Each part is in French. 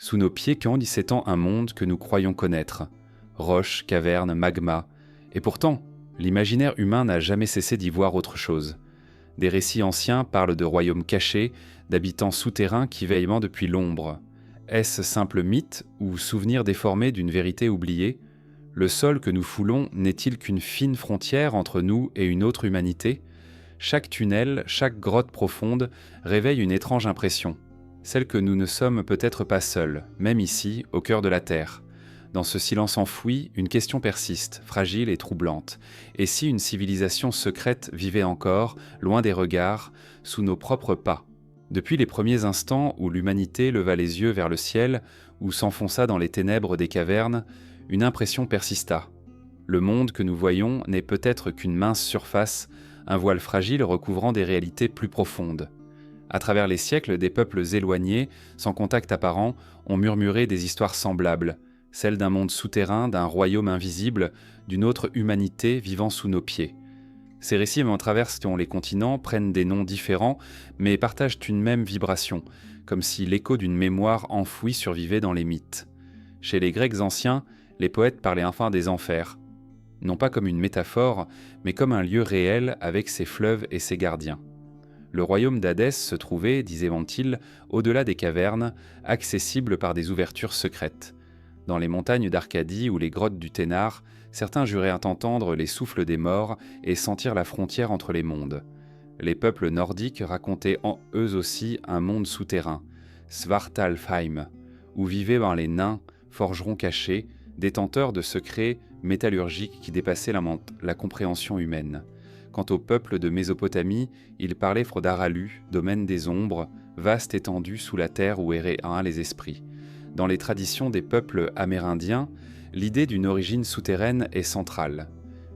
Sous nos pieds il s'étend un monde que nous croyons connaître. Roches, cavernes, magma. Et pourtant, l'imaginaire humain n'a jamais cessé d'y voir autre chose. Des récits anciens parlent de royaumes cachés, d'habitants souterrains qui veillent depuis l'ombre. Est-ce simple mythe ou souvenir déformé d'une vérité oubliée ? Le sol que nous foulons n'est-il qu'une fine frontière entre nous et une autre humanité ? Chaque tunnel, chaque grotte profonde réveille une étrange impression, celle que nous ne sommes peut-être pas seuls, même ici, au cœur de la Terre. Dans ce silence enfoui, une question persiste, fragile et troublante. Et si une civilisation secrète vivait encore, loin des regards, sous nos propres pas ? Depuis les premiers instants où l'humanité leva les yeux vers le ciel ou s'enfonça dans les ténèbres des cavernes, une impression persista. Le monde que nous voyons n'est peut-être qu'une mince surface, un voile fragile recouvrant des réalités plus profondes. À travers les siècles, des peuples éloignés, sans contact apparent, ont murmuré des histoires semblables, celles d'un monde souterrain, d'un royaume invisible, d'une autre humanité vivant sous nos pieds. Ces récits traversent les continents, prennent des noms différents, mais partagent une même vibration, comme si l'écho d'une mémoire enfouie survivait dans les mythes. Chez les Grecs anciens, les poètes parlaient enfin des enfers, non pas comme une métaphore, mais comme un lieu réel avec ses fleuves et ses gardiens. Le royaume d'Hadès se trouvait, disait-il, au-delà des cavernes, accessible par des ouvertures secrètes. Dans les montagnes d'Arcadie ou les grottes du Ténare, certains jurèrent entendre les souffles des morts et sentir la frontière entre les mondes. Les peuples nordiques racontaient en eux aussi un monde souterrain, Svartalfheim, où vivaient les nains, forgerons cachés, détenteurs de secrets métallurgiques qui dépassaient la compréhension humaine. Quant au peuple de Mésopotamie, ils parlaient d'Aralu, domaine des ombres, vaste étendue sous la terre où erraient les esprits. Dans les traditions des peuples amérindiens, l'idée d'une origine souterraine est centrale.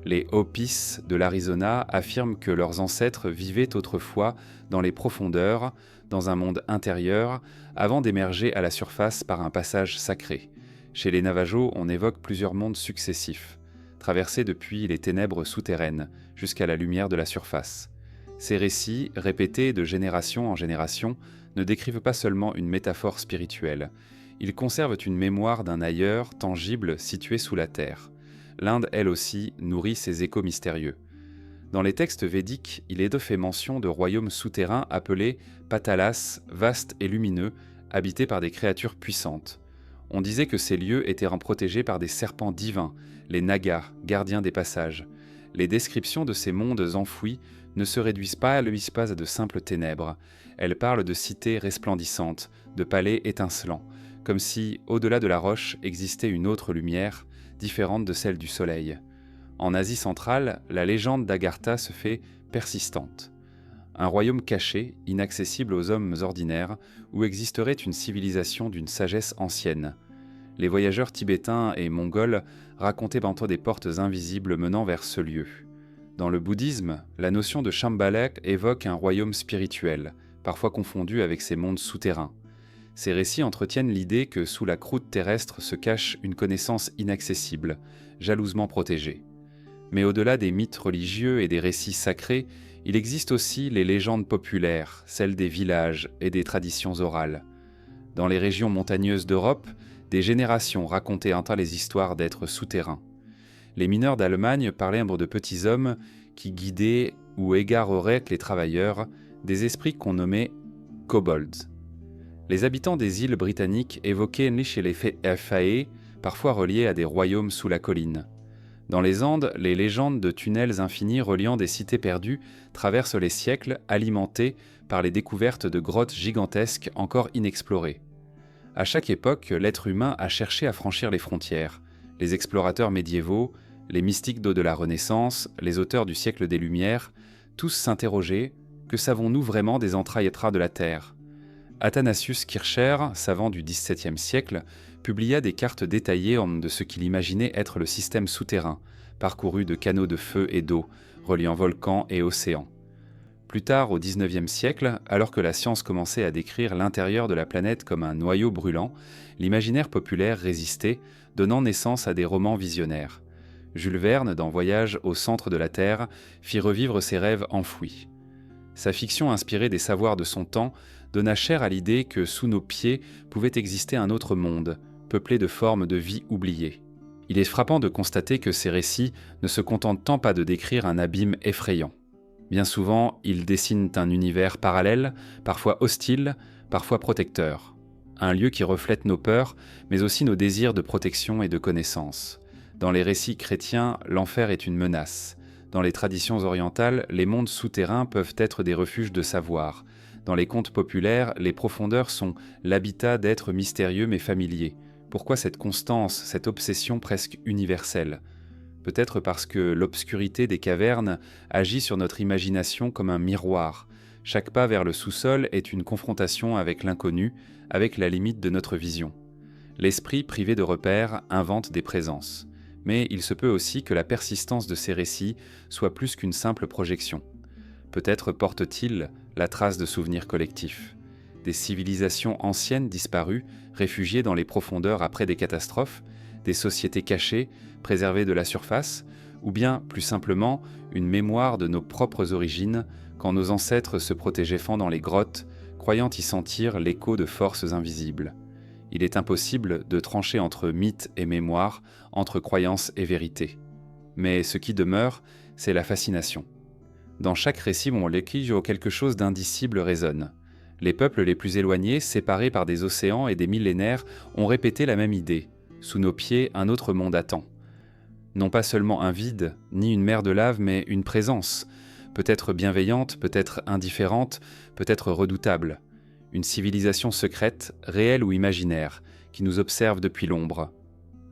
Les Hopis de l'Arizona affirment que leurs ancêtres vivaient autrefois dans les profondeurs, dans un monde intérieur, avant d'émerger à la surface par un passage sacré. Chez les Navajos, on évoque plusieurs mondes successifs, traversés depuis les ténèbres souterraines jusqu'à la lumière de la surface. Ces récits, répétés de génération en génération, ne décrivent pas seulement une métaphore spirituelle. Ils conservent une mémoire d'un ailleurs tangible situé sous la terre. L'Inde, elle aussi, nourrit ces échos mystérieux. Dans les textes védiques, il est fait mention de royaumes souterrains appelés Patalas, vastes et lumineux, habités par des créatures puissantes. On disait que ces lieux étaient protégés par des serpents divins, les Nagas, gardiens des passages. Les descriptions de ces mondes enfouis ne se réduisent pas à de simples ténèbres. Elles parlent de cités resplendissantes, de palais étincelants, comme si, au-delà de la roche, existait une autre lumière, différente de celle du soleil. En Asie centrale, la légende d'Agartha se fait persistante. Un royaume caché, inaccessible aux hommes ordinaires, où existerait une civilisation d'une sagesse ancienne. Les voyageurs tibétains et mongols racontaient des portes invisibles menant vers ce lieu. Dans le bouddhisme, la notion de Shambhala évoque un royaume spirituel, parfois confondu avec ces mondes souterrains. Ces récits entretiennent l'idée que sous la croûte terrestre se cache une connaissance inaccessible, jalousement protégée. Mais au-delà des mythes religieux et des récits sacrés, il existe aussi les légendes populaires, celles des villages et des traditions orales. Dans les régions montagneuses d'Europe, des générations racontaient les histoires d'êtres souterrains. Les mineurs d'Allemagne parlaient de petits hommes qui guidaient ou égareraient les travailleurs, des esprits qu'on nommait kobolds. Les habitants des îles britanniques évoquaient les Fae, parfois reliés à des royaumes sous la colline. Dans les Andes, les légendes de tunnels infinis reliant des cités perdues traversent les siècles, alimentés par les découvertes de grottes gigantesques encore inexplorées. À chaque époque, l'être humain a cherché à franchir les frontières. Les explorateurs médiévaux, les mystiques de la Renaissance, les auteurs du siècle des Lumières, tous s'interrogeaient « Que savons-nous vraiment des entrailles de la Terre ?» Athanasius Kircher, savant du XVIIe siècle, publia des cartes détaillées de ce qu'il imaginait être le système souterrain, parcouru de canaux de feu et d'eau, reliant volcans et océans. Plus tard, au XIXe siècle, alors que la science commençait à décrire l'intérieur de la planète comme un noyau brûlant, l'imaginaire populaire résistait, donnant naissance à des romans visionnaires. Jules Verne, dans Voyage au centre de la Terre, fit revivre ses rêves enfouis. Sa fiction inspirée des savoirs de son temps donna chair à l'idée que sous nos pieds pouvait exister un autre monde, peuplé de formes de vie oubliées. Il est frappant de constater que ces récits ne se contentent tant pas de décrire un abîme effrayant. Bien souvent, ils dessinent un univers parallèle, parfois hostile, parfois protecteur. Un lieu qui reflète nos peurs, mais aussi nos désirs de protection et de connaissance. Dans les récits chrétiens, l'enfer est une menace. Dans les traditions orientales, les mondes souterrains peuvent être des refuges de savoir. Dans les contes populaires, les profondeurs sont l'habitat d'êtres mystérieux mais familiers. Pourquoi cette constance, cette obsession presque universelle ? Peut-être parce que l'obscurité des cavernes agit sur notre imagination comme un miroir. Chaque pas vers le sous-sol est une confrontation avec l'inconnu, avec la limite de notre vision. L'esprit, privé de repères, invente des présences. Mais il se peut aussi que la persistance de ces récits soit plus qu'une simple projection. Peut-être porte-t-il la trace de souvenirs collectifs. Des civilisations anciennes disparues, réfugiées dans les profondeurs après des catastrophes, des sociétés cachées, préservées de la surface, ou bien, plus simplement, une mémoire de nos propres origines, quand nos ancêtres se protégeaient dans les grottes, croyant y sentir l'écho de forces invisibles. Il est impossible de trancher entre mythe et mémoire, entre croyance et vérité. Mais ce qui demeure, c'est la fascination. Dans chaque récit monolithique, quelque chose d'indicible résonne. Les peuples les plus éloignés, séparés par des océans et des millénaires, ont répété la même idée. Sous nos pieds, un autre monde attend. Non pas seulement un vide, ni une mer de lave, mais une présence, peut-être bienveillante, peut-être indifférente, peut-être redoutable. Une civilisation secrète, réelle ou imaginaire, qui nous observe depuis l'ombre.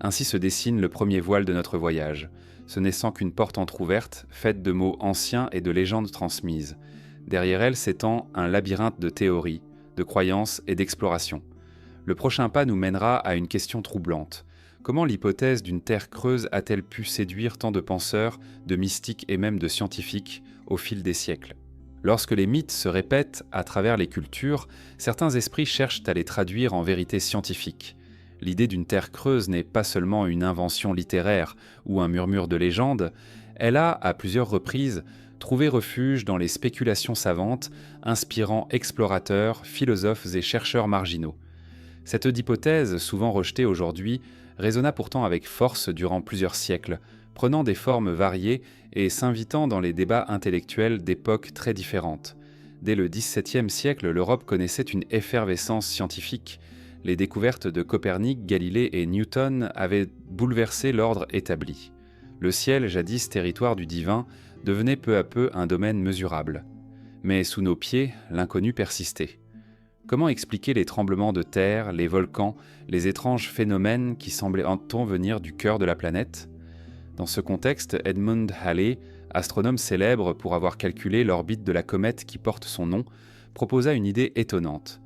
Ainsi se dessine le premier voile de notre voyage. Ce n'est sans qu'une porte entr'ouverte, faite de mots anciens et de légendes transmises. Derrière elle s'étend un labyrinthe de théories, de croyances et d'explorations. Le prochain pas nous mènera à une question troublante. Comment l'hypothèse d'une terre creuse a-t-elle pu séduire tant de penseurs, de mystiques et même de scientifiques au fil des siècles ? Lorsque les mythes se répètent à travers les cultures, certains esprits cherchent à les traduire en vérité scientifique. L'idée d'une terre creuse n'est pas seulement une invention littéraire ou un murmure de légende, elle a, à plusieurs reprises, trouvé refuge dans les spéculations savantes, inspirant explorateurs, philosophes et chercheurs marginaux. Cette hypothèse, souvent rejetée aujourd'hui, résonna pourtant avec force durant plusieurs siècles, prenant des formes variées et s'invitant dans les débats intellectuels d'époques très différentes. Dès le XVIIe siècle, l'Europe connaissait une effervescence scientifique. Les découvertes de Copernic, Galilée et Newton avaient bouleversé l'ordre établi. Le ciel, jadis territoire du divin, devenait peu à peu un domaine mesurable. Mais sous nos pieds, l'inconnu persistait. Comment expliquer les tremblements de terre, les volcans, les étranges phénomènes qui semblaient en temps venir du cœur de la planète ? Dans ce contexte, Edmund Halley, astronome célèbre pour avoir calculé l'orbite de la comète qui porte son nom, proposa une idée étonnante.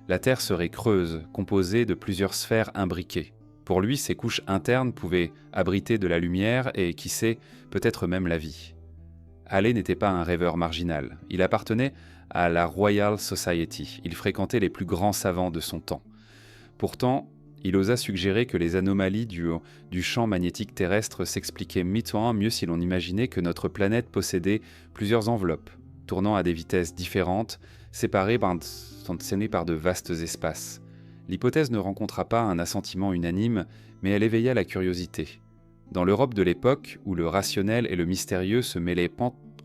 La Terre serait creuse, composée de plusieurs sphères imbriquées. Pour lui, ces couches internes pouvaient abriter de la lumière et, qui sait, peut-être même la vie. Halley n'était pas un rêveur marginal. Il appartenait à la Royal Society. Il fréquentait les plus grands savants de son temps. Pourtant, il osa suggérer que les anomalies du champ magnétique terrestre s'expliquaient mieux si l'on imaginait que notre planète possédait plusieurs enveloppes, tournant à des vitesses différentes, séparées par de vastes espaces. L'hypothèse ne rencontra pas un assentiment unanime, mais elle éveilla la curiosité. Dans l'Europe de l'époque, où le rationnel et le mystérieux se mêlaient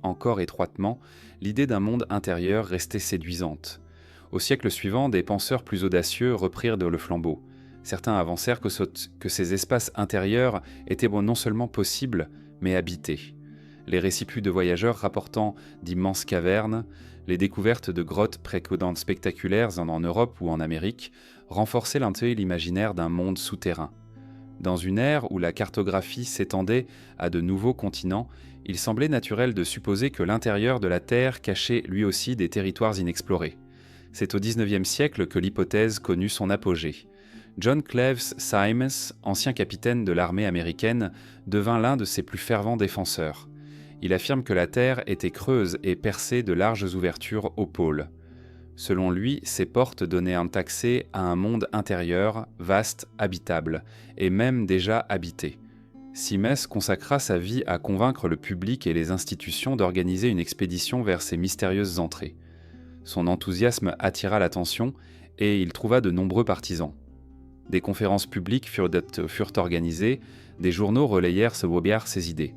encore étroitement, l'idée d'un monde intérieur restait séduisante. Au siècle suivant, des penseurs plus audacieux reprirent le flambeau. Certains avancèrent que ces espaces intérieurs étaient non seulement possibles, mais habités. Les récits de voyageurs rapportant d'immenses cavernes, les découvertes de grottes précédentes spectaculaires en Europe ou en Amérique, renforçaient l'imaginaire d'un monde souterrain. Dans une ère où la cartographie s'étendait à de nouveaux continents, il semblait naturel de supposer que l'intérieur de la Terre cachait lui aussi des territoires inexplorés. C'est au XIXe siècle que l'hypothèse connut son apogée. John Cleves Symmes, ancien capitaine de l'armée américaine, devint l'un de ses plus fervents défenseurs. Il affirme que la Terre était creuse et percée de larges ouvertures au pôle. Selon lui, ces portes donnaient un accès à un monde intérieur, vaste, habitable, et même déjà habité. Symmes consacra sa vie à convaincre le public et les institutions d'organiser une expédition vers ces mystérieuses entrées. Son enthousiasme attira l'attention et il trouva de nombreux partisans. Des conférences publiques furent organisées, des journaux relayèrent ses idées.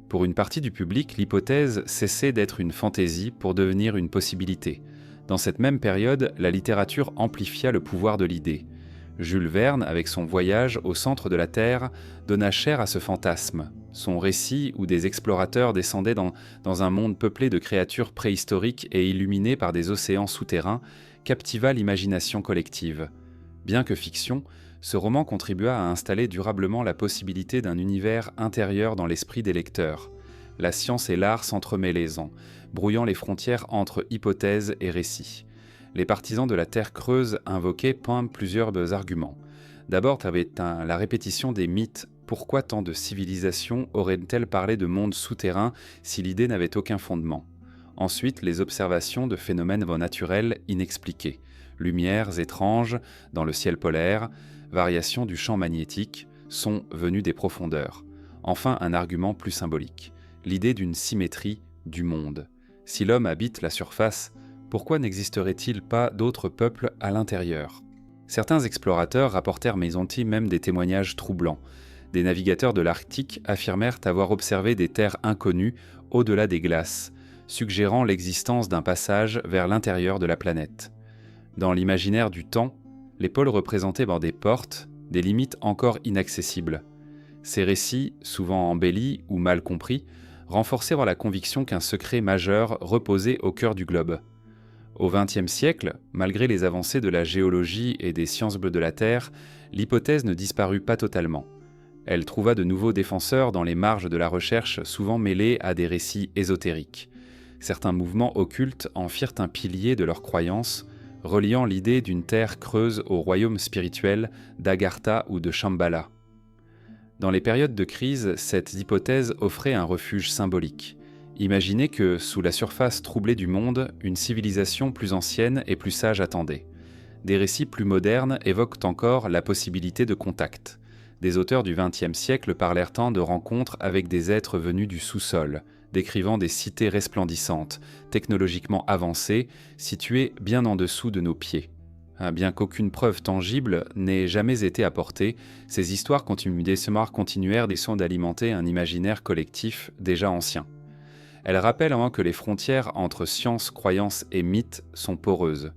Pour une partie du public, l'hypothèse cessait d'être une fantaisie pour devenir une possibilité. Dans cette même période, la littérature amplifia le pouvoir de l'idée. Jules Verne, avec son voyage au centre de la Terre, donna chair à ce fantasme. Son récit, où des explorateurs descendaient dans un monde peuplé de créatures préhistoriques et illuminé par des océans souterrains, captiva l'imagination collective. Bien que fiction, ce roman contribua à installer durablement la possibilité d'un univers intérieur dans l'esprit des lecteurs. La science et l'art s'entremêlaient, brouillant les frontières entre hypothèses et récits. Les partisans de la Terre creuse invoquaient plusieurs arguments. D'abord, avait la répétition des mythes. Pourquoi tant de civilisations auraient-elles parlé de mondes souterrains si l'idée n'avait aucun fondement ? Ensuite, les observations de phénomènes naturels inexpliqués. Lumières étranges dans le ciel polaire, variations du champ magnétique, sont venues des profondeurs. Enfin, un argument plus symbolique, l'idée d'une symétrie du monde. Si l'homme habite la surface, pourquoi n'existerait-il pas d'autres peuples à l'intérieur ? Certains explorateurs rapportèrent même des témoignages troublants. Des navigateurs de l'Arctique affirmèrent avoir observé des terres inconnues au-delà des glaces, suggérant l'existence d'un passage vers l'intérieur de la planète. Dans l'imaginaire du temps, les pôles représentaient des portes, des limites encore inaccessibles. Ces récits, souvent embellis ou mal compris, renforçaient la conviction qu'un secret majeur reposait au cœur du globe. Au XXe siècle, malgré les avancées de la géologie et des sciences de la Terre, l'hypothèse ne disparut pas totalement. Elle trouva de nouveaux défenseurs dans les marges de la recherche, souvent mêlés à des récits ésotériques. Certains mouvements occultes en firent un pilier de leurs croyances, reliant l'idée d'une terre creuse au royaume spirituel d'Agartha ou de Shambhala. Dans les périodes de crise, cette hypothèse offrait un refuge symbolique. Imaginez que, sous la surface troublée du monde, une civilisation plus ancienne et plus sage attendait. Des récits plus modernes évoquent encore la possibilité de contact. Des auteurs du XXe siècle parlèrent tant de rencontres avec des êtres venus du sous-sol, décrivant des cités resplendissantes, technologiquement avancées, situées bien en dessous de nos pieds. Bien qu'aucune preuve tangible n'ait jamais été apportée, ces histoires continuèrent d'alimenter un imaginaire collectif déjà ancien. Elles rappellent que les frontières entre science, croyance et mythe sont poreuses.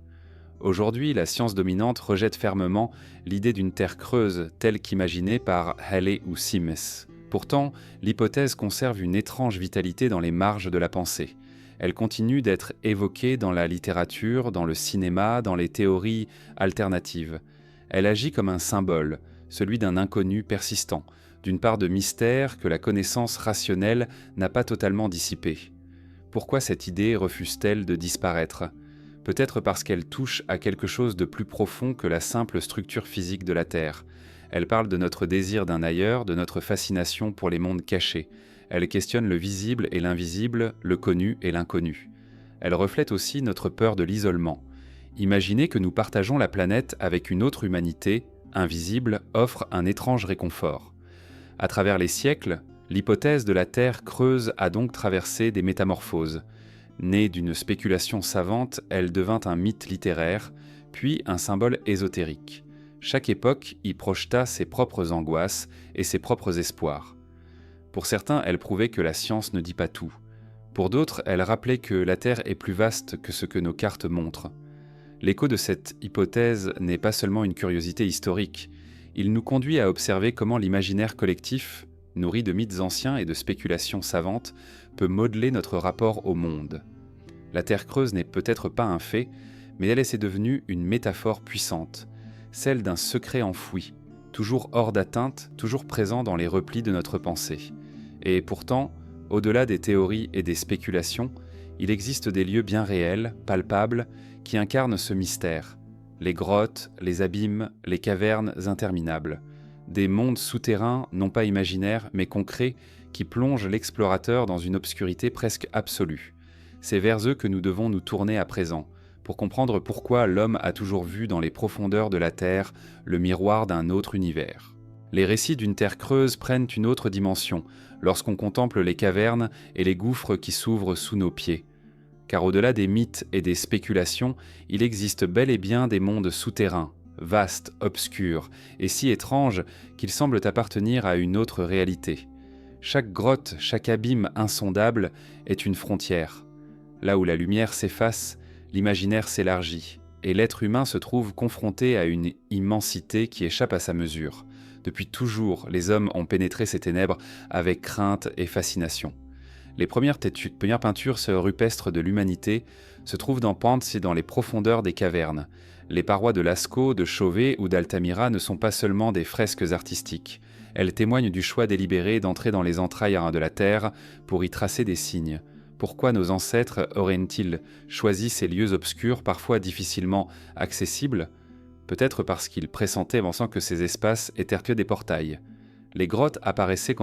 Aujourd'hui, la science dominante rejette fermement l'idée d'une terre creuse telle qu'imaginée par Halley ou Sims. Pourtant, l'hypothèse conserve une étrange vitalité dans les marges de la pensée. Elle continue d'être évoquée dans la littérature, dans le cinéma, dans les théories alternatives. Elle agit comme un symbole, celui d'un inconnu persistant, d'une part de mystère que la connaissance rationnelle n'a pas totalement dissipé. Pourquoi cette idée refuse-t-elle de disparaître ? Peut-être parce qu'elle touche à quelque chose de plus profond que la simple structure physique de la Terre. Elle parle de notre désir d'un ailleurs, de notre fascination pour les mondes cachés. Elle questionne le visible et l'invisible, le connu et l'inconnu. Elle reflète aussi notre peur de l'isolement. Imaginez que nous partageons la planète avec une autre humanité, invisible, offre un étrange réconfort. À travers les siècles, l'hypothèse de la Terre creuse a donc traversé des métamorphoses. Née d'une spéculation savante, elle devint un mythe littéraire, puis un symbole ésotérique. Chaque époque y projeta ses propres angoisses et ses propres espoirs. Pour certains, elle prouvait que la science ne dit pas tout. Pour d'autres, elle rappelait que la Terre est plus vaste que ce que nos cartes montrent. L'écho de cette hypothèse n'est pas seulement une curiosité historique. Il nous conduit à observer comment l'imaginaire collectif, nourri de mythes anciens et de spéculations savantes, peut modeler notre rapport au monde. La Terre creuse n'est peut-être pas un fait, mais elle est devenue une métaphore puissante, celle d'un secret enfoui, toujours hors d'atteinte, toujours présent dans les replis de notre pensée. Et pourtant, au-delà des théories et des spéculations, il existe des lieux bien réels, palpables, qui incarnent ce mystère. Les grottes, les abîmes, les cavernes interminables. Des mondes souterrains, non pas imaginaires, mais concrets, qui plongent l'explorateur dans une obscurité presque absolue. C'est vers eux que nous devons nous tourner à présent, pour comprendre pourquoi l'homme a toujours vu dans les profondeurs de la Terre le miroir d'un autre univers. Les récits d'une terre creuse prennent une autre dimension lorsqu'on contemple les cavernes et les gouffres qui s'ouvrent sous nos pieds. car au-delà des mythes et des spéculations, il existe bel et bien des mondes souterrains, vastes, obscurs, et si étranges qu'ils semblent appartenir à une autre réalité. Chaque grotte, chaque abîme insondable est une frontière. Là où la lumière s'efface, l'imaginaire s'élargit, et l'être humain se trouve confronté à une immensité qui échappe à sa mesure. Depuis toujours, les hommes ont pénétré ces ténèbres avec crainte et fascination. Les premières peintures rupestres de l'humanité se trouvent dans Pantse et dans les profondeurs des cavernes. Les parois de Lascaux, de Chauvet ou d'Altamira ne sont pas seulement des fresques artistiques. Elles témoignent du choix délibéré d'entrer dans les entrailles de la terre pour y tracer des signes. Pourquoi nos ancêtres auraient-ils choisi ces lieux obscurs, parfois difficilement accessibles ? Peut-être parce qu'ils pressentaient pensant que ces espaces étaient que des portails. Les grottes apparaissaient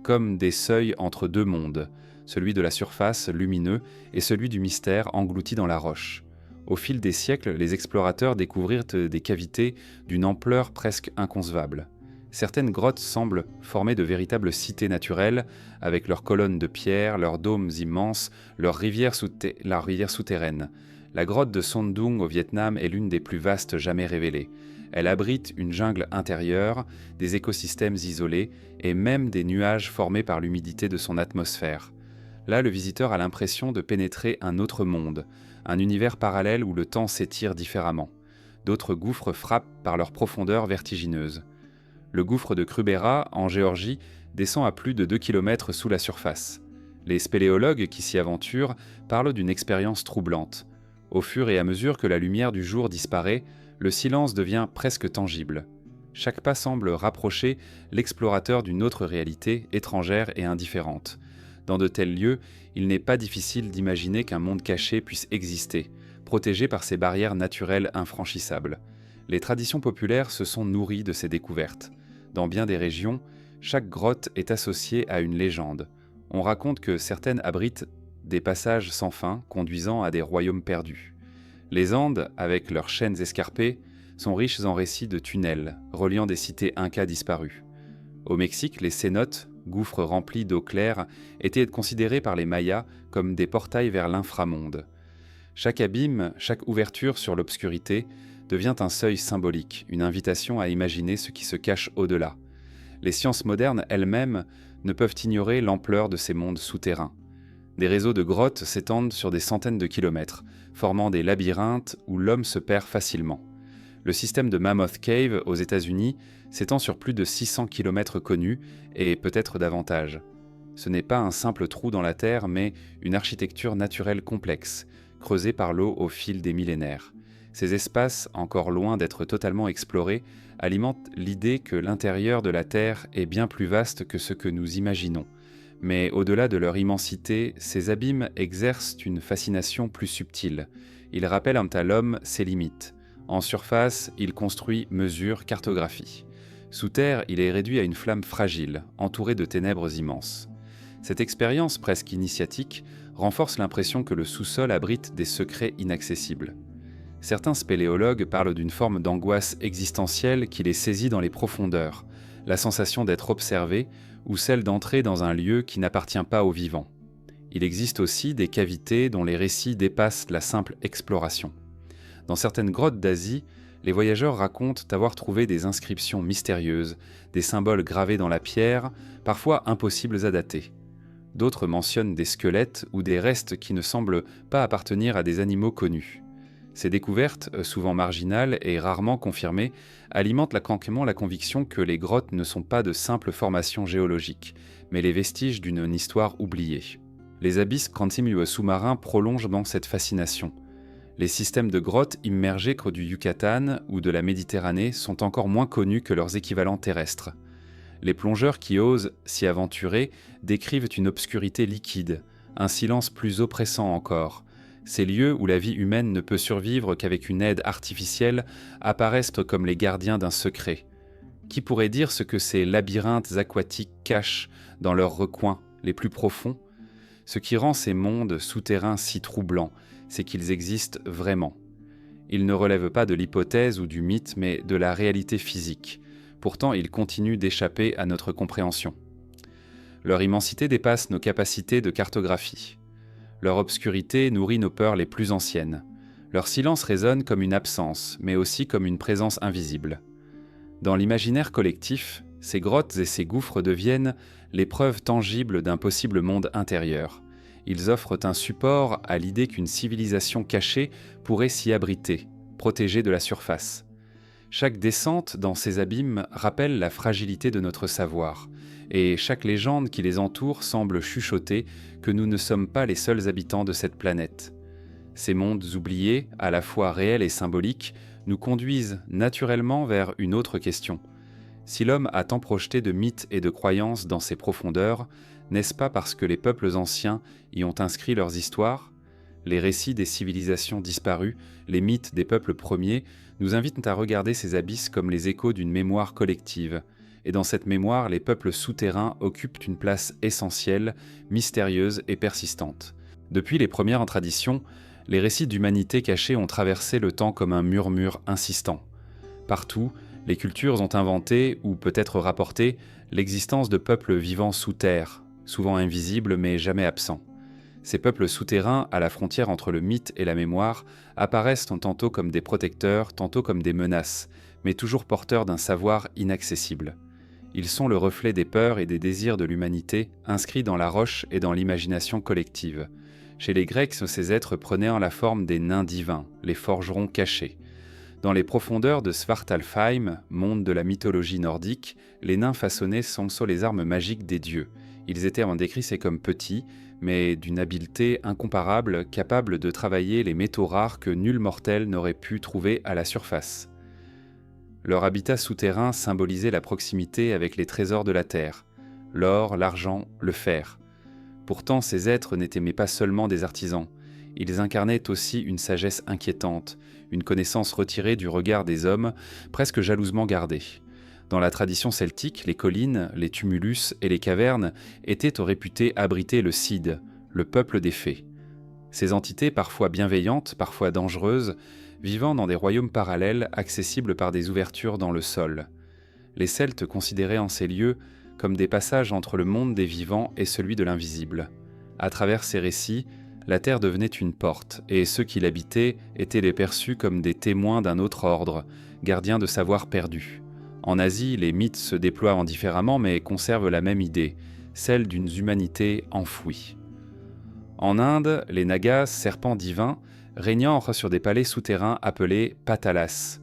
comme des seuils entre deux mondes, celui de la surface, lumineux, et celui du mystère, englouti dans la roche. Au fil des siècles, les explorateurs découvrirent des cavités d'une ampleur presque inconcevable. Certaines grottes semblent former de véritables cités naturelles, avec leurs colonnes de pierre, leurs dômes immenses, la rivière souterraine. La grotte de Son Doong au Vietnam est l'une des plus vastes jamais révélées. Elle abrite une jungle intérieure, des écosystèmes isolés et même des nuages formés par l'humidité de son atmosphère. Là, le visiteur a l'impression de pénétrer un autre monde, un univers parallèle où le temps s'étire différemment. D'autres gouffres frappent par leur profondeur vertigineuse. Le gouffre de Krubera, en Géorgie, descend à plus de 2 km sous la surface. Les spéléologues qui s'y aventurent parlent d'une expérience troublante. Au fur et à mesure que la lumière du jour disparaît, le silence devient presque tangible. Chaque pas semble rapprocher l'explorateur d'une autre réalité, étrangère et indifférente. Dans de tels lieux, il n'est pas difficile d'imaginer qu'un monde caché puisse exister, protégé par ces barrières naturelles infranchissables. Les traditions populaires se sont nourries de ces découvertes. Dans bien des régions, chaque grotte est associée à une légende. On raconte que certaines abritent des passages sans fin conduisant à des royaumes perdus. Les Andes, avec leurs chaînes escarpées, sont riches en récits de tunnels reliant des cités incas disparues. Au Mexique, les cénotes, gouffres remplis d'eau claire, étaient considérés par les Mayas comme des portails vers l'inframonde. Chaque abîme, chaque ouverture sur l'obscurité devient un seuil symbolique, une invitation à imaginer ce qui se cache au-delà. Les sciences modernes elles-mêmes ne peuvent ignorer l'ampleur de ces mondes souterrains. Des réseaux de grottes s'étendent sur des centaines de kilomètres, formant des labyrinthes où l'homme se perd facilement. Le système de Mammoth Cave aux États-Unis s'étend sur plus de 600 km connus et peut-être davantage. Ce n'est pas un simple trou dans la terre, mais une architecture naturelle complexe, creusée par l'eau au fil des millénaires. Ces espaces, encore loin d'être totalement explorés, alimentent l'idée que l'intérieur de la Terre est bien plus vaste que ce que nous imaginons. Mais au-delà de leur immensité, ces abîmes exercent une fascination plus subtile. Ils rappellent à l'homme ses limites. En surface, il construit, mesure, cartographie. Sous terre, il est réduit à une flamme fragile, entourée de ténèbres immenses. Cette expérience presque initiatique renforce l'impression que le sous-sol abrite des secrets inaccessibles. Certains spéléologues parlent d'une forme d'angoisse existentielle qui les saisit dans les profondeurs, la sensation d'être observé ou celle d'entrer dans un lieu qui n'appartient pas aux vivants. Il existe aussi des cavités dont les récits dépassent la simple exploration. Dans certaines grottes d'Asie, les voyageurs racontent avoir trouvé des inscriptions mystérieuses, des symboles gravés dans la pierre, parfois impossibles à dater. D'autres mentionnent des squelettes ou des restes qui ne semblent pas appartenir à des animaux connus. Ces découvertes, souvent marginales et rarement confirmées, alimentent la conviction que les grottes ne sont pas de simples formations géologiques, mais les vestiges d'une histoire oubliée. Les abysses sous-marins prolongent dans cette fascination. Les systèmes de grottes immergées creux du Yucatan ou de la Méditerranée sont encore moins connus que leurs équivalents terrestres. Les plongeurs qui osent s'y aventurer décrivent une obscurité liquide, un silence plus oppressant encore. Ces lieux où la vie humaine ne peut survivre qu'avec une aide artificielle apparaissent comme les gardiens d'un secret. Qui pourrait dire ce que ces labyrinthes aquatiques cachent dans leurs recoins les plus profonds ? Ce qui rend ces mondes souterrains si troublants, c'est qu'ils existent vraiment. Ils ne relèvent pas de l'hypothèse ou du mythe, mais de la réalité physique. Pourtant, ils continuent d'échapper à notre compréhension. Leur immensité dépasse nos capacités de cartographie. Leur obscurité nourrit nos peurs les plus anciennes. Leur silence résonne comme une absence, mais aussi comme une présence invisible. Dans l'imaginaire collectif, ces grottes et ces gouffres deviennent les preuves tangibles d'un possible monde intérieur. Ils offrent un support à l'idée qu'une civilisation cachée pourrait s'y abriter, protégée de la surface. Chaque descente dans ces abîmes rappelle la fragilité de notre savoir, et chaque légende qui les entoure semble chuchoter que nous ne sommes pas les seuls habitants de cette planète. Ces mondes oubliés, à la fois réels et symboliques, nous conduisent naturellement vers une autre question. Si l'homme a tant projeté de mythes et de croyances dans ces profondeurs, n'est-ce pas parce que les peuples anciens y ont inscrit leurs histoires ? Les récits des civilisations disparues, les mythes des peuples premiers, nous invitent à regarder ces abysses comme les échos d'une mémoire collective. Et dans cette mémoire, les peuples souterrains occupent une place essentielle, mystérieuse et persistante. Depuis les premières en tradition, les récits d'humanité cachée ont traversé le temps comme un murmure insistant. Partout, les cultures ont inventé, ou peut-être rapporté, l'existence de peuples vivant sous terre, souvent invisibles mais jamais absents. Ces peuples souterrains, à la frontière entre le mythe et la mémoire, apparaissent tantôt comme des protecteurs, tantôt comme des menaces, mais toujours porteurs d'un savoir inaccessible. Ils sont le reflet des peurs et des désirs de l'humanité, inscrits dans la roche et dans l'imagination collective. Chez les Grecs, ces êtres prenaient en la forme des nains divins, les forgerons cachés. Dans les profondeurs de Svartalfheim, monde de la mythologie nordique, les nains façonnaient sont les armes magiques des dieux. Ils étaient décrits comme petits, mais d'une habileté incomparable, capables de travailler les métaux rares que nul mortel n'aurait pu trouver à la surface. Leur habitat souterrain symbolisait la proximité avec les trésors de la terre, l'or, l'argent, le fer. Pourtant, ces êtres n'étaient pas seulement des artisans. Ils incarnaient aussi une sagesse inquiétante, une connaissance retirée du regard des hommes, presque jalousement gardée. Dans la tradition celtique, les collines, les tumulus et les cavernes étaient réputés abriter le Cid, le peuple des fées. Ces entités, parfois bienveillantes, parfois dangereuses, vivant dans des royaumes parallèles accessibles par des ouvertures dans le sol. Les Celtes considéraient en ces lieux comme des passages entre le monde des vivants et celui de l'invisible. À travers ces récits, la terre devenait une porte, et ceux qui l'habitaient étaient perçus comme des témoins d'un autre ordre, gardiens de savoirs perdus. En Asie, les mythes se déploient différemment mais conservent la même idée, celle d'une humanité enfouie. En Inde, les Nagas, serpents divins, régnant sur des palais souterrains appelés Patalas.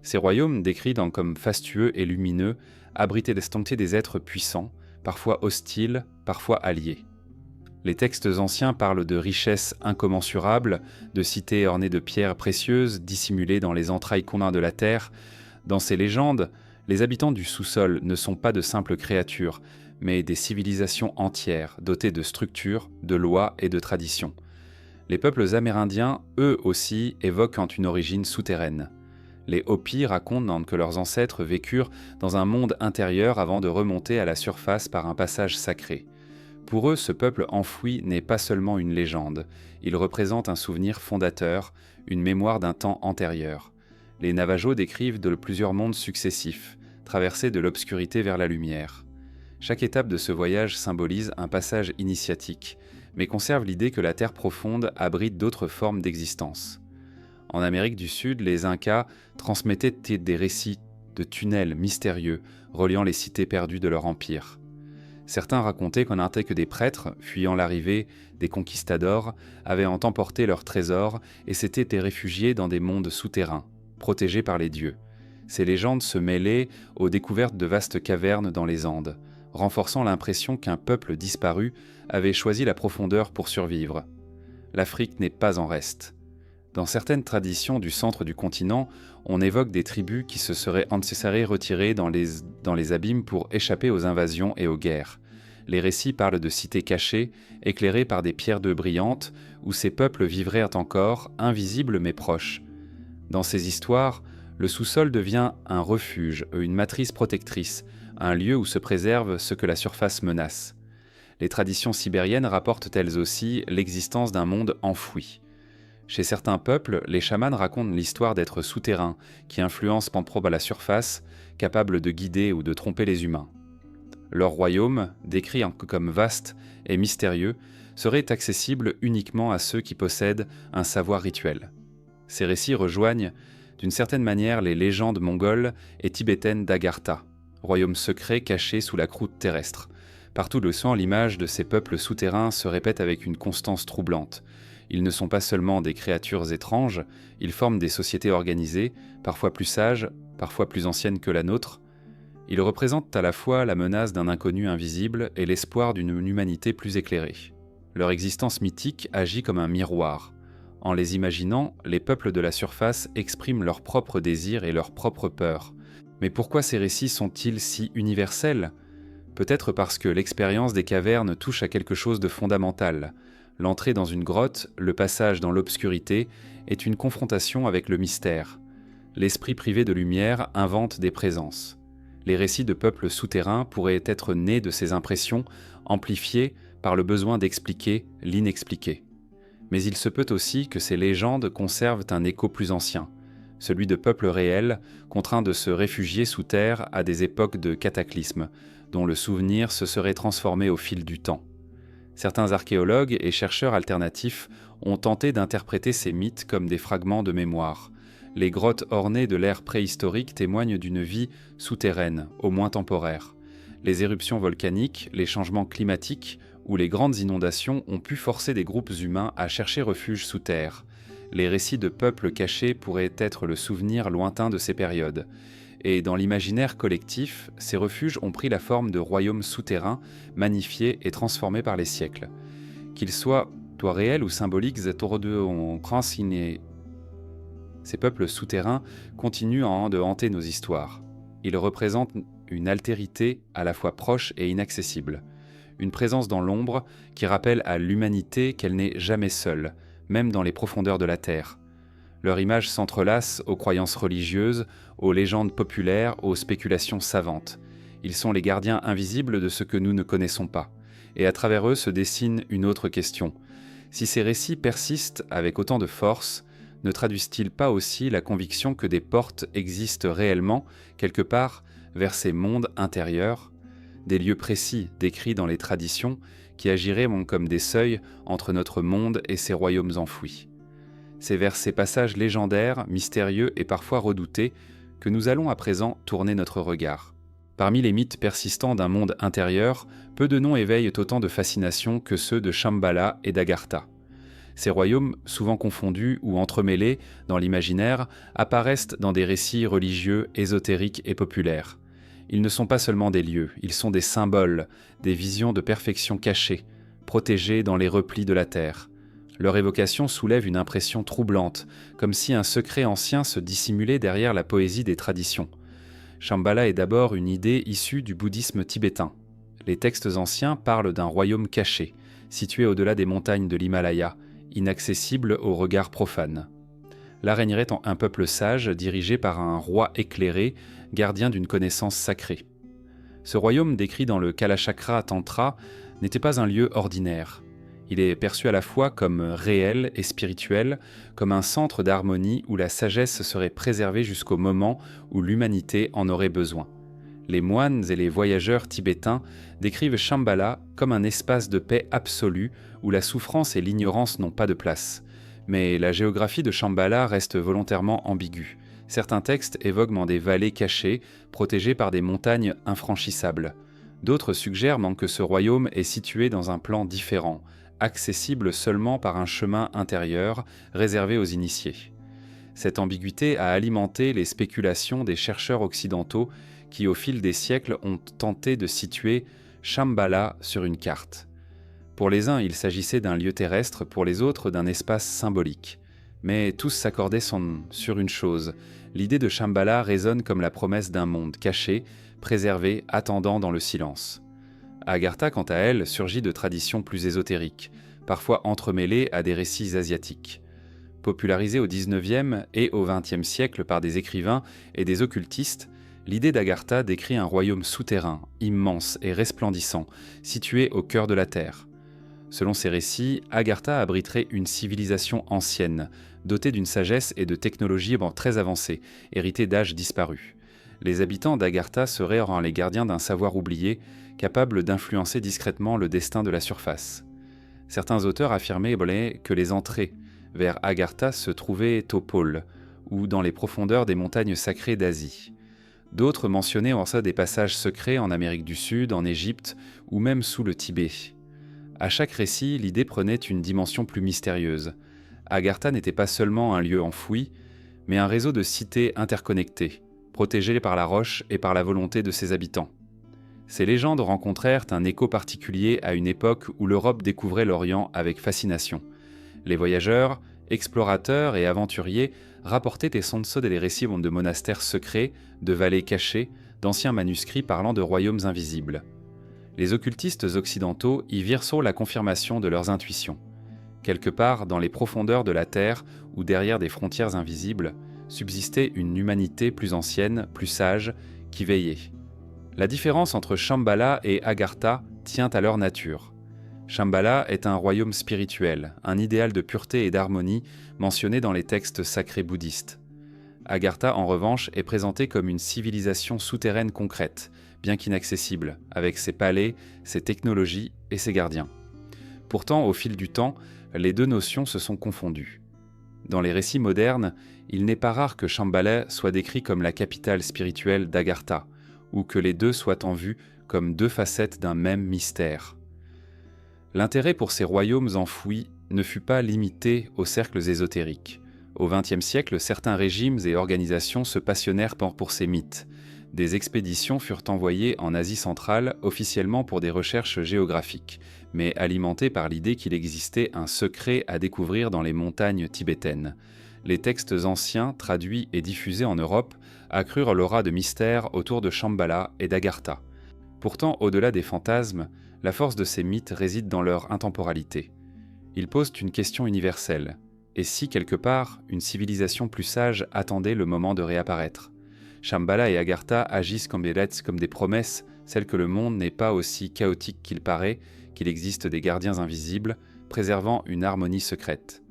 Ces royaumes, décrits comme fastueux et lumineux, abritaient des êtres puissants, parfois hostiles, parfois alliés. Les textes anciens parlent de richesses incommensurables, de cités ornées de pierres précieuses dissimulées dans les entrailles communes de la terre. Dans ces légendes, les habitants du sous-sol ne sont pas de simples créatures, mais des civilisations entières, dotées de structures, de lois et de traditions. Les peuples amérindiens, eux aussi, évoquent une origine souterraine. Les Hopis racontent que leurs ancêtres vécurent dans un monde intérieur avant de remonter à la surface par un passage sacré. Pour eux, ce peuple enfoui n'est pas seulement une légende, il représente un souvenir fondateur, une mémoire d'un temps antérieur. Les Navajos décrivent plusieurs mondes successifs, traversés de l'obscurité vers la lumière. Chaque étape de ce voyage symbolise un passage initiatique, mais conserve l'idée que la terre profonde abrite d'autres formes d'existence. En Amérique du Sud, les Incas transmettaient des récits de tunnels mystérieux reliant les cités perdues de leur empire. Certains racontaient qu'on n'était que des prêtres, fuyant l'arrivée des conquistadors, avaient emporté leurs trésors et s'étaient réfugiés dans des mondes souterrains, protégés par les dieux. Ces légendes se mêlaient aux découvertes de vastes cavernes dans les Andes, renforçant l'impression qu'un peuple disparu avait choisi la profondeur pour survivre. L'Afrique n'est pas en reste. Dans certaines traditions du centre du continent, on évoque des tribus qui se seraient retirées dans les abîmes pour échapper aux invasions et aux guerres. Les récits parlent de cités cachées, éclairées par des pierres d'œufs brillantes, où ces peuples vivraient encore, invisibles mais proches. Dans ces histoires, le sous-sol devient un refuge, une matrice protectrice, un lieu où se préserve ce que la surface menace. Les traditions sibériennes rapportent elles aussi l'existence d'un monde enfoui. Chez certains peuples, les chamans racontent l'histoire d'êtres souterrains qui influencent Pamprobe à la surface, capables de guider ou de tromper les humains. Leur royaume, décrit comme vaste et mystérieux, serait accessible uniquement à ceux qui possèdent un savoir rituel. Ces récits rejoignent, d'une certaine manière, les légendes mongoles et tibétaines d'Agartha, royaume secret caché sous la croûte terrestre. Partout le sang, l'image de ces peuples souterrains se répète avec une constance troublante. Ils ne sont pas seulement des créatures étranges, ils forment des sociétés organisées, parfois plus sages, parfois plus anciennes que la nôtre. Ils représentent à la fois la menace d'un inconnu invisible et l'espoir d'une humanité plus éclairée. Leur existence mythique agit comme un miroir. En les imaginant, les peuples de la surface expriment leurs propres désirs et leurs propres peurs. Mais pourquoi ces récits sont-ils si universels ? Peut-être parce que l'expérience des cavernes touche à quelque chose de fondamental. L'entrée dans une grotte, le passage dans l'obscurité, est une confrontation avec le mystère. L'esprit privé de lumière invente des présences. Les récits de peuples souterrains pourraient être nés de ces impressions, amplifiées par le besoin d'expliquer l'inexpliqué. Mais il se peut aussi que ces légendes conservent un écho plus ancien, celui de peuples réels, contraints de se réfugier sous terre à des époques de cataclysmes, dont le souvenir se serait transformé au fil du temps. Certains archéologues et chercheurs alternatifs ont tenté d'interpréter ces mythes comme des fragments de mémoire. Les grottes ornées de l'ère préhistorique témoignent d'une vie souterraine, au moins temporaire. Les éruptions volcaniques, les changements climatiques ou les grandes inondations ont pu forcer des groupes humains à chercher refuge sous terre. Les récits de peuples cachés pourraient être le souvenir lointain de ces périodes. Et dans l'imaginaire collectif, ces refuges ont pris la forme de royaumes souterrains, magnifiés et transformés par les siècles. Qu'ils soient réels ou symboliques, ces peuples souterrains continuent de hanter nos histoires. Ils représentent une altérité à la fois proche et inaccessible. Une présence dans l'ombre qui rappelle à l'humanité qu'elle n'est jamais seule, même dans les profondeurs de la Terre. Leur image s'entrelace aux croyances religieuses, aux légendes populaires, aux spéculations savantes. Ils sont les gardiens invisibles de ce que nous ne connaissons pas. Et à travers eux se dessine une autre question. Si ces récits persistent avec autant de force, ne traduisent-ils pas aussi la conviction que des portes existent réellement, quelque part, vers ces mondes intérieurs, des lieux précis décrits dans les traditions qui agiraient comme des seuils entre notre monde et ces royaumes enfouis? C'est vers ces passages légendaires, mystérieux et parfois redoutés que nous allons à présent tourner notre regard. Parmi les mythes persistants d'un monde intérieur, peu de noms éveillent autant de fascination que ceux de Shambhala et d'Agartha. Ces royaumes, souvent confondus ou entremêlés dans l'imaginaire, apparaissent dans des récits religieux, ésotériques et populaires. Ils ne sont pas seulement des lieux, ils sont des symboles, des visions de perfection cachées, protégées dans les replis de la terre. Leur évocation soulève une impression troublante, comme si un secret ancien se dissimulait derrière la poésie des traditions. Shambhala est d'abord une idée issue du bouddhisme tibétain. Les textes anciens parlent d'un royaume caché, situé au-delà des montagnes de l'Himalaya, inaccessible au regard profane. Là régnerait un peuple sage, dirigé par un roi éclairé, gardien d'une connaissance sacrée. Ce royaume, décrit dans le Kalachakra Tantra, n'était pas un lieu ordinaire. Il est perçu à la fois comme réel et spirituel, comme un centre d'harmonie où la sagesse serait préservée jusqu'au moment où l'humanité en aurait besoin. Les moines et les voyageurs tibétains décrivent Shambhala comme un espace de paix absolue où la souffrance et l'ignorance n'ont pas de place. Mais la géographie de Shambhala reste volontairement ambiguë. Certains textes évoquent des vallées cachées, protégées par des montagnes infranchissables. D'autres suggèrent que ce royaume est situé dans un plan différent, accessible seulement par un chemin intérieur réservé aux initiés. Cette ambiguïté a alimenté les spéculations des chercheurs occidentaux qui, au fil des siècles, ont tenté de situer Shambhala sur une carte. Pour les uns, il s'agissait d'un lieu terrestre, pour les autres, d'un espace symbolique. Mais tous s'accordaient sur une chose, l'idée de Shambhala résonne comme la promesse d'un monde caché, préservé, attendant dans le silence. Agartha, quant à elle, surgit de traditions plus ésotériques, parfois entremêlées à des récits asiatiques. Popularisée au XIXe et au XXe siècle par des écrivains et des occultistes, l'idée d'Agartha décrit un royaume souterrain, immense et resplendissant, situé au cœur de la Terre. Selon ces récits, Agartha abriterait une civilisation ancienne, dotée d'une sagesse et de technologies très avancées, héritées d'âges disparus. Les habitants d'Agartha seraient les gardiens d'un savoir oublié, capable d'influencer discrètement le destin de la surface. Certains auteurs affirmaient que les entrées vers Agartha se trouvaient au pôle, ou dans les profondeurs des montagnes sacrées d'Asie. D'autres mentionnaient en ça des passages secrets en Amérique du Sud, en Égypte, ou même sous le Tibet. À chaque récit, l'idée prenait une dimension plus mystérieuse. Agartha n'était pas seulement un lieu enfoui, mais un réseau de cités interconnectées, protégées par la roche et par la volonté de ses habitants. Ces légendes rencontrèrent un écho particulier à une époque où l'Europe découvrait l'Orient avec fascination. Les voyageurs, explorateurs et aventuriers rapportaient et sonsaient des récits de monastères secrets, de vallées cachées, d'anciens manuscrits parlant de royaumes invisibles. Les occultistes occidentaux y virent la confirmation de leurs intuitions. Quelque part dans les profondeurs de la Terre ou derrière des frontières invisibles, subsistait une humanité plus ancienne, plus sage, qui veillait. La différence entre Shambhala et Agartha tient à leur nature. Shambhala est un royaume spirituel, un idéal de pureté et d'harmonie mentionné dans les textes sacrés bouddhistes. Agartha, en revanche, est présentée comme une civilisation souterraine concrète, bien qu'inaccessible, avec ses palais, ses technologies et ses gardiens. Pourtant, au fil du temps, les deux notions se sont confondues. Dans les récits modernes, il n'est pas rare que Shambhala soit décrit comme la capitale spirituelle d'Agartha, ou que les deux soient en vue comme deux facettes d'un même mystère. L'intérêt pour ces royaumes enfouis ne fut pas limité aux cercles ésotériques. Au XXe siècle, certains régimes et organisations se passionnèrent pour ces mythes. Des expéditions furent envoyées en Asie centrale officiellement pour des recherches géographiques, mais alimentées par l'idée qu'il existait un secret à découvrir dans les montagnes tibétaines. Les textes anciens, traduits et diffusés en Europe, accrurent l'aura de mystère autour de Shambhala et d'Agartha. Pourtant, au-delà des fantasmes, la force de ces mythes réside dans leur intemporalité. Ils posent une question universelle. Et si, quelque part, une civilisation plus sage attendait le moment de réapparaître? Shambhala et Agartha agissent comme des promesses, celles que le monde n'est pas aussi chaotique qu'il paraît, qu'il existe des gardiens invisibles, préservant une harmonie secrète.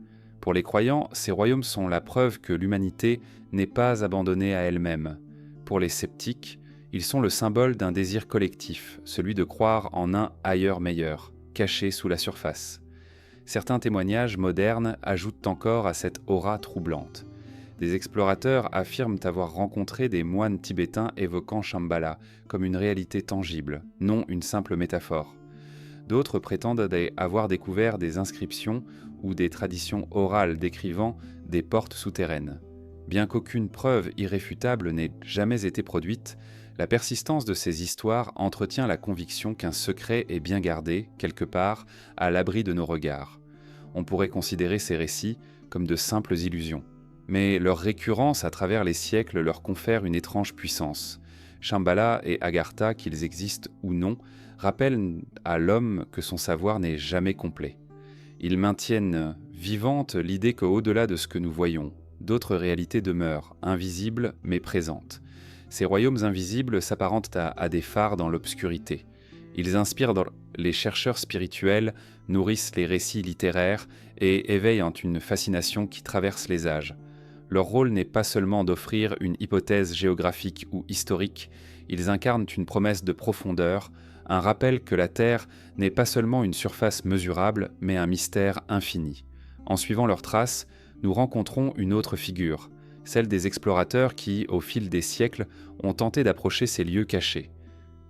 Pour les croyants, ces royaumes sont la preuve que l'humanité n'est pas abandonnée à elle-même. Pour les sceptiques, ils sont le symbole d'un désir collectif, celui de croire en un ailleurs meilleur, caché sous la surface. Certains témoignages modernes ajoutent encore à cette aura troublante. Des explorateurs affirment avoir rencontré des moines tibétains évoquant Shambhala comme une réalité tangible, non une simple métaphore. D'autres prétendent avoir découvert des inscriptions ou des traditions orales décrivant des portes souterraines. Bien qu'aucune preuve irréfutable n'ait jamais été produite, la persistance de ces histoires entretient la conviction qu'un secret est bien gardé, quelque part, à l'abri de nos regards. On pourrait considérer ces récits comme de simples illusions. Mais leur récurrence à travers les siècles leur confère une étrange puissance. Shambhala et Agartha, qu'ils existent ou non, rappellent à l'homme que son savoir n'est jamais complet. Ils maintiennent vivante l'idée qu'au-delà de ce que nous voyons, d'autres réalités demeurent, invisibles mais présentes. Ces royaumes invisibles s'apparentent à des phares dans l'obscurité. Ils inspirent les chercheurs spirituels, nourrissent les récits littéraires et éveillent une fascination qui traverse les âges. Leur rôle n'est pas seulement d'offrir une hypothèse géographique ou historique, ils incarnent une promesse de profondeur, un rappel que la Terre n'est pas seulement une surface mesurable, mais un mystère infini. En suivant leurs traces, nous rencontrons une autre figure, celle des explorateurs qui, au fil des siècles, ont tenté d'approcher ces lieux cachés.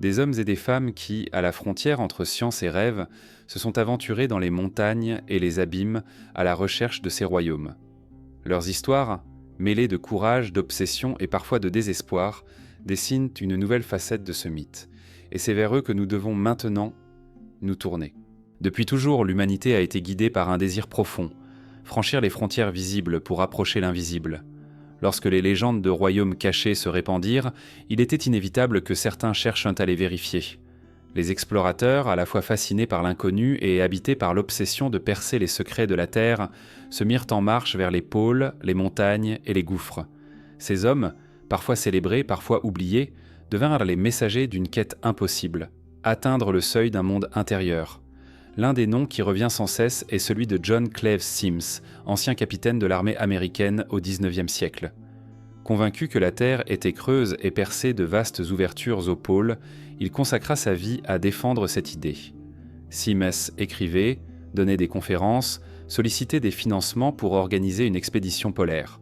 Des hommes et des femmes qui, à la frontière entre science et rêve, se sont aventurés dans les montagnes et les abîmes à la recherche de ces royaumes. Leurs histoires, mêlées de courage, d'obsession et parfois de désespoir, dessinent une nouvelle facette de ce mythe. Et c'est vers eux que nous devons maintenant nous tourner. Depuis toujours, l'humanité a été guidée par un désir profond, franchir les frontières visibles pour approcher l'invisible. Lorsque les légendes de royaumes cachés se répandirent, il était inévitable que certains cherchent à les vérifier. Les explorateurs, à la fois fascinés par l'inconnu et habités par l'obsession de percer les secrets de la Terre, se mirent en marche vers les pôles, les montagnes et les gouffres. Ces hommes, parfois célébrés, parfois oubliés, devinrent les messagers d'une quête impossible, atteindre le seuil d'un monde intérieur. L'un des noms qui revient sans cesse est celui de John Cleves Sims, ancien capitaine de l'armée américaine au XIXe siècle. Convaincu que la Terre était creuse et percée de vastes ouvertures aux pôles, il consacra sa vie à défendre cette idée. Sims écrivait donner des conférences, solliciter des financements pour organiser une expédition polaire.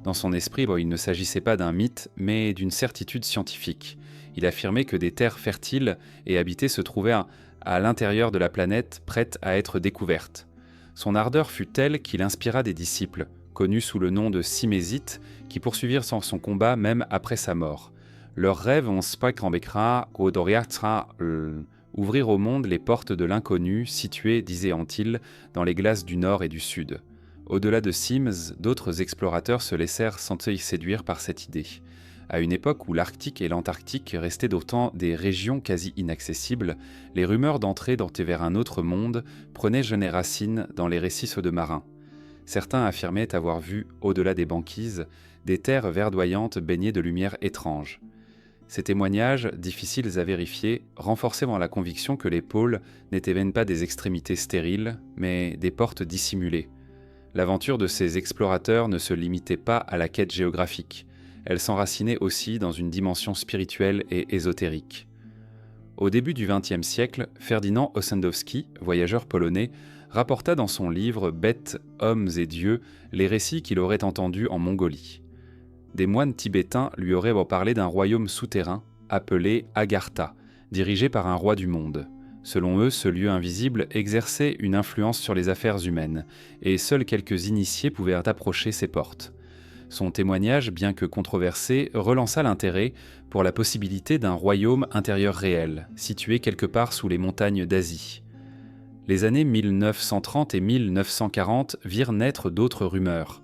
Dans son esprit, il ne s'agissait pas d'un mythe, mais d'une certitude scientifique. Il affirmait que des terres fertiles et habitées se trouvaient à l'intérieur de la planète, prêtes à être découvertes. Son ardeur fut telle qu'il inspira des disciples, connus sous le nom de Simésites, qui poursuivirent son combat même après sa mort. Leur rêve ouvrir au monde les portes de l'inconnu, situées, disait-il, dans les glaces du nord et du sud. Au-delà de Sims, d'autres explorateurs se laissèrent séduire par cette idée. À une époque où l'Arctique et l'Antarctique restaient d'autant des régions quasi inaccessibles, les rumeurs d'entrer vers un autre monde prenaient jeunes racines dans les récits de marins. Certains affirmaient avoir vu, au-delà des banquises, des terres verdoyantes baignées de lumière étrange. Ces témoignages, difficiles à vérifier, renforçaient la conviction que les pôles n'étaient même pas des extrémités stériles, mais des portes dissimulées. L'aventure de ces explorateurs ne se limitait pas à la quête géographique. Elle s'enracinait aussi dans une dimension spirituelle et ésotérique. Au début du XXe siècle, Ferdynand Ossendowski, voyageur polonais, rapporta dans son livre « Bêtes, hommes et dieux » les récits qu'il aurait entendus en Mongolie. Des moines tibétains lui auraient parlé d'un royaume souterrain appelé Agartha, dirigé par un roi du monde. Selon eux, ce lieu invisible exerçait une influence sur les affaires humaines, et seuls quelques initiés pouvaient approcher ses portes. Son témoignage, bien que controversé, relança l'intérêt pour la possibilité d'un royaume intérieur réel, situé quelque part sous les montagnes d'Asie. Les années 1930 et 1940 virent naître d'autres rumeurs.